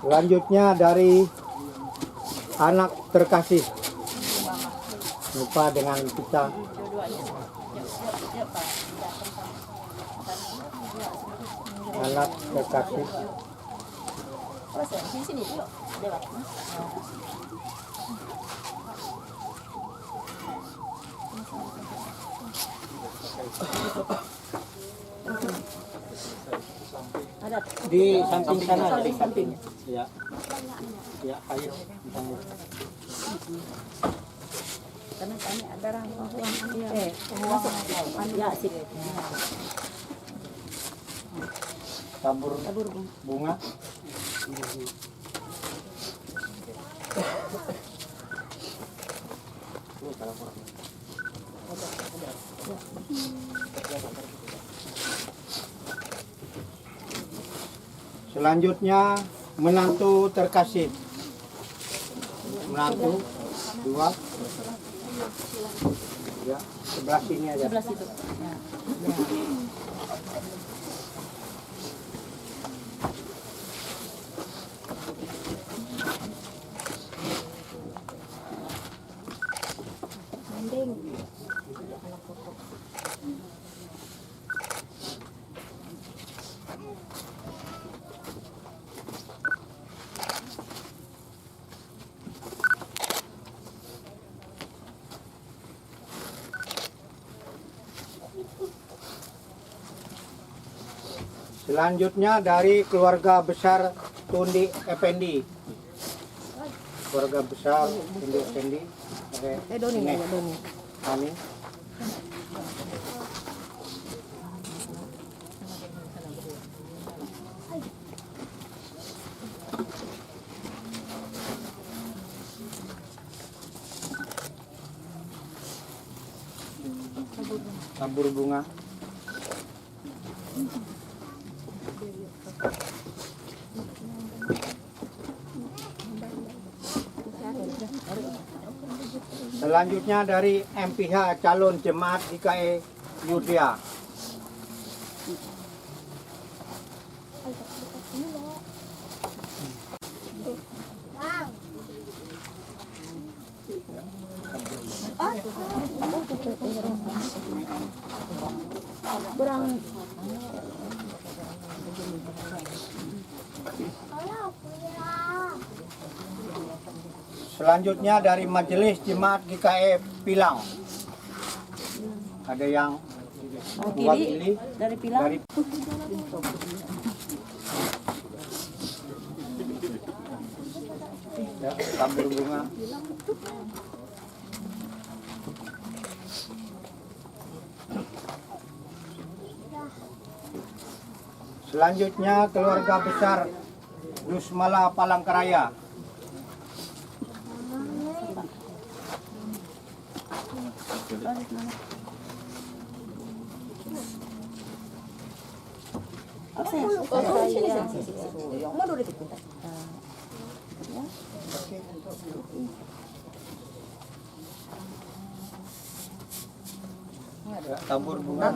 Selanjutnya dari anak terkasih, lupa dengan kita. Anak terkasih. Di samping sana, di samping. Ya. Ya, ayo. Karena kami ada rahang ya sip. Tabur bunga. Selanjutnya menantu terkasih. Menantu 2. Ya, sebelah sini aja. Sebelah situ. Ya. Selanjutnya dari keluarga besar Tundi Effendi. Keluarga besar Tundi Effendi. Doni ya, Doni. Amin. Tabur bunga. Selanjutnya dari MPH calon jemaat GKI Yudea. Selanjutnya dari Majelis Jemaat GKI Pilang. Ada yang mewakili dari Pilang. Ya, tabur bunga. Selanjutnya keluarga besar Dusmala Palangkaraya. Tabur bunga.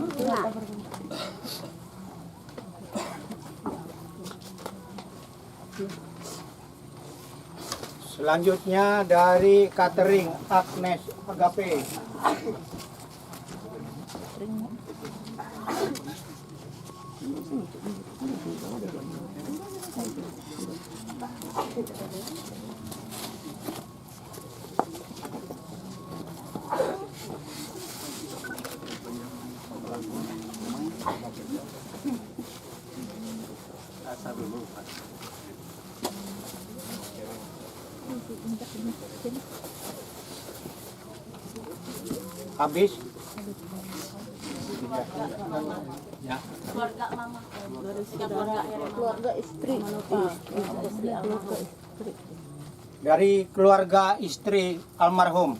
Selanjutnya dari catering Agnes Agape. Habis Ya. Keluarga mama. Keluarga istri. Dari keluarga istri almarhum.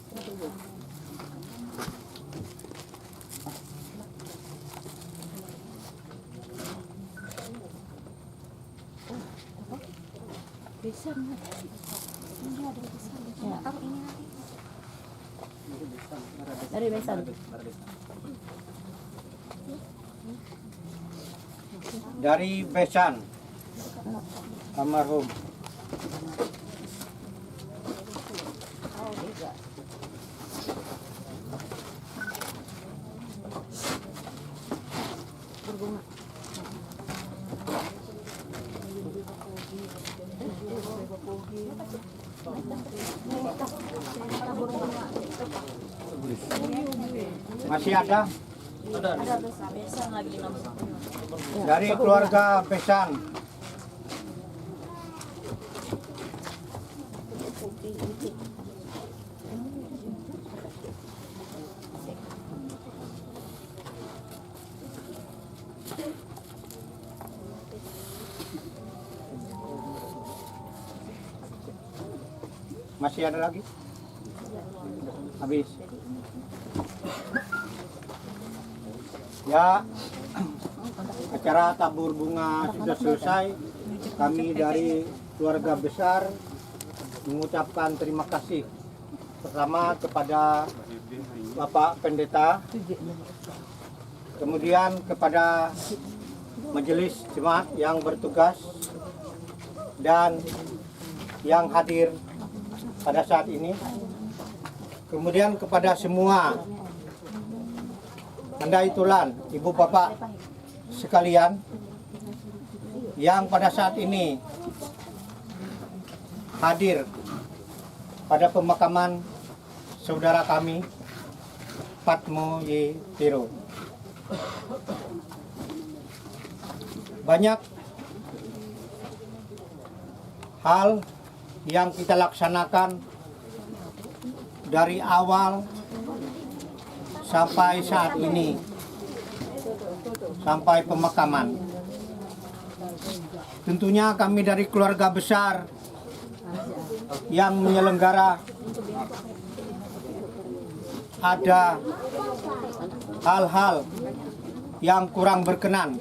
Bisa nggak? Ini ada bisa. Ya. Apa ini nanti? Dari besan. Dari besan almarhum. Masih ada? Ada besan lagi Dari keluarga besan. Masih ada lagi? Habis. Ya, acara tabur bunga sudah selesai. Kami dari keluarga besar mengucapkan terima kasih pertama kepada Bapak Pendeta, kemudian kepada majelis jemaat yang bertugas dan yang hadir pada saat ini, kemudian kepada semua handai tulan, ibu bapak sekalian yang pada saat ini hadir pada pemakaman saudara kami Patmo Y. Tiro. Banyak hal yang kita laksanakan dari awal sampai saat ini, sampai pemakaman. Tentunya kami dari keluarga besar yang menyelenggara ada hal-hal yang kurang berkenan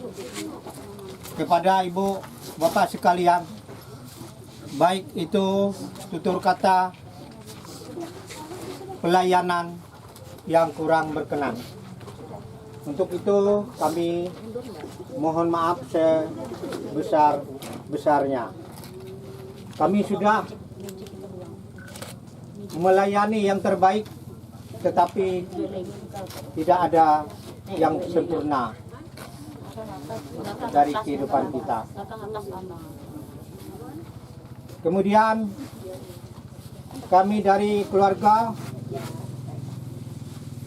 kepada ibu bapak sekalian, baik itu tutur kata, pelayanan yang kurang berkenan. Untuk itu kami mohon maaf sebesar-besarnya. Kami sudah melayani yang terbaik, tetapi tidak ada yang sempurna dari kehidupan kita. Kemudian kami dari keluarga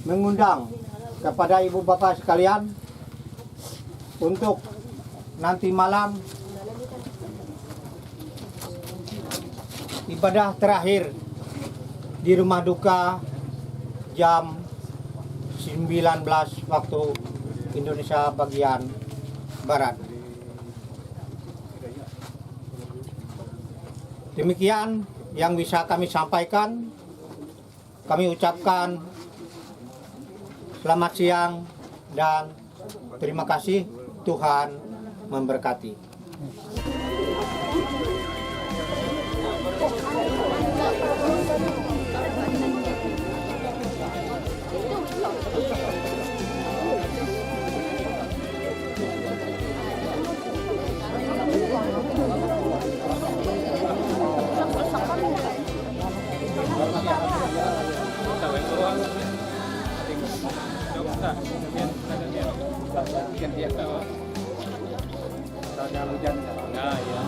mengundang kepada ibu bapak sekalian untuk nanti malam ibadah terakhir di rumah duka jam 19 waktu Indonesia bagian Barat. Demikian yang bisa kami sampaikan. Kami ucapkan selamat siang dan terima kasih. Tuhan memberkati. Nah, ya.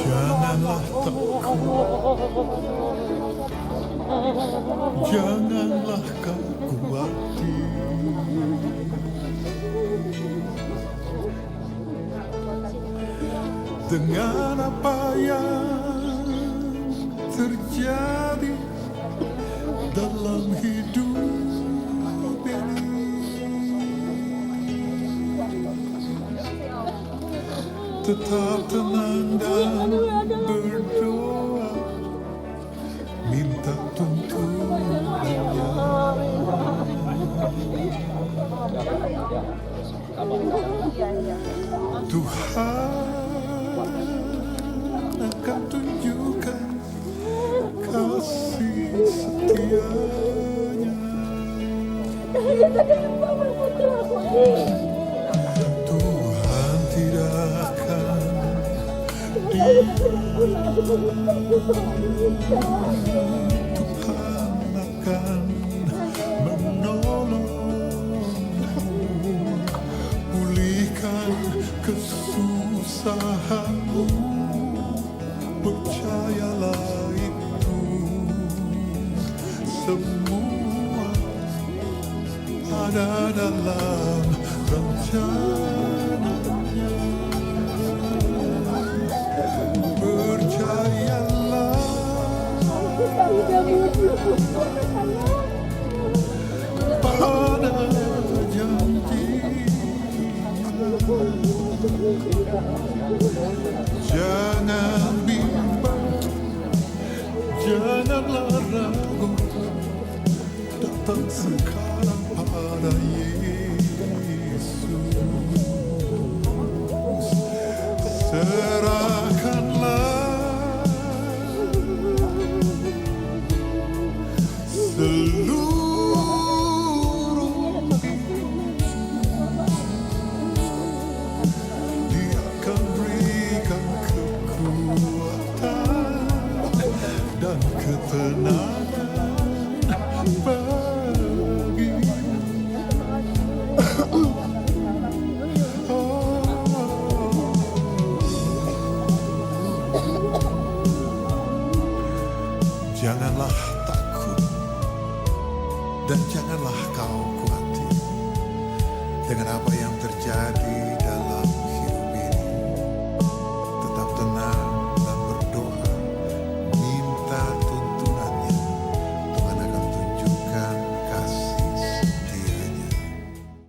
Janganlah takut, janganlah kau khawatir. Dengan apa yang terjadi dalam hidup ini, tetap tenang dan berdoa, minta tuntunannya. Tuhan akan tunjukkan kasih setianya. Tuhan tidak akan diam. Tuhan akan menolongmu, pulihkan kesusahanmu. Percayalah itu, semua ada dalam rencananya. Percayalah pada janji. Jangan bimbang, janganlah ragu, datang sekarang pada Yesus. Serahkanlah seluruh, Dia akan berikan kekuatan dan ketenangan bagimu. Janganlah takut dan janganlah kau khawatir dengan apa yang terjadi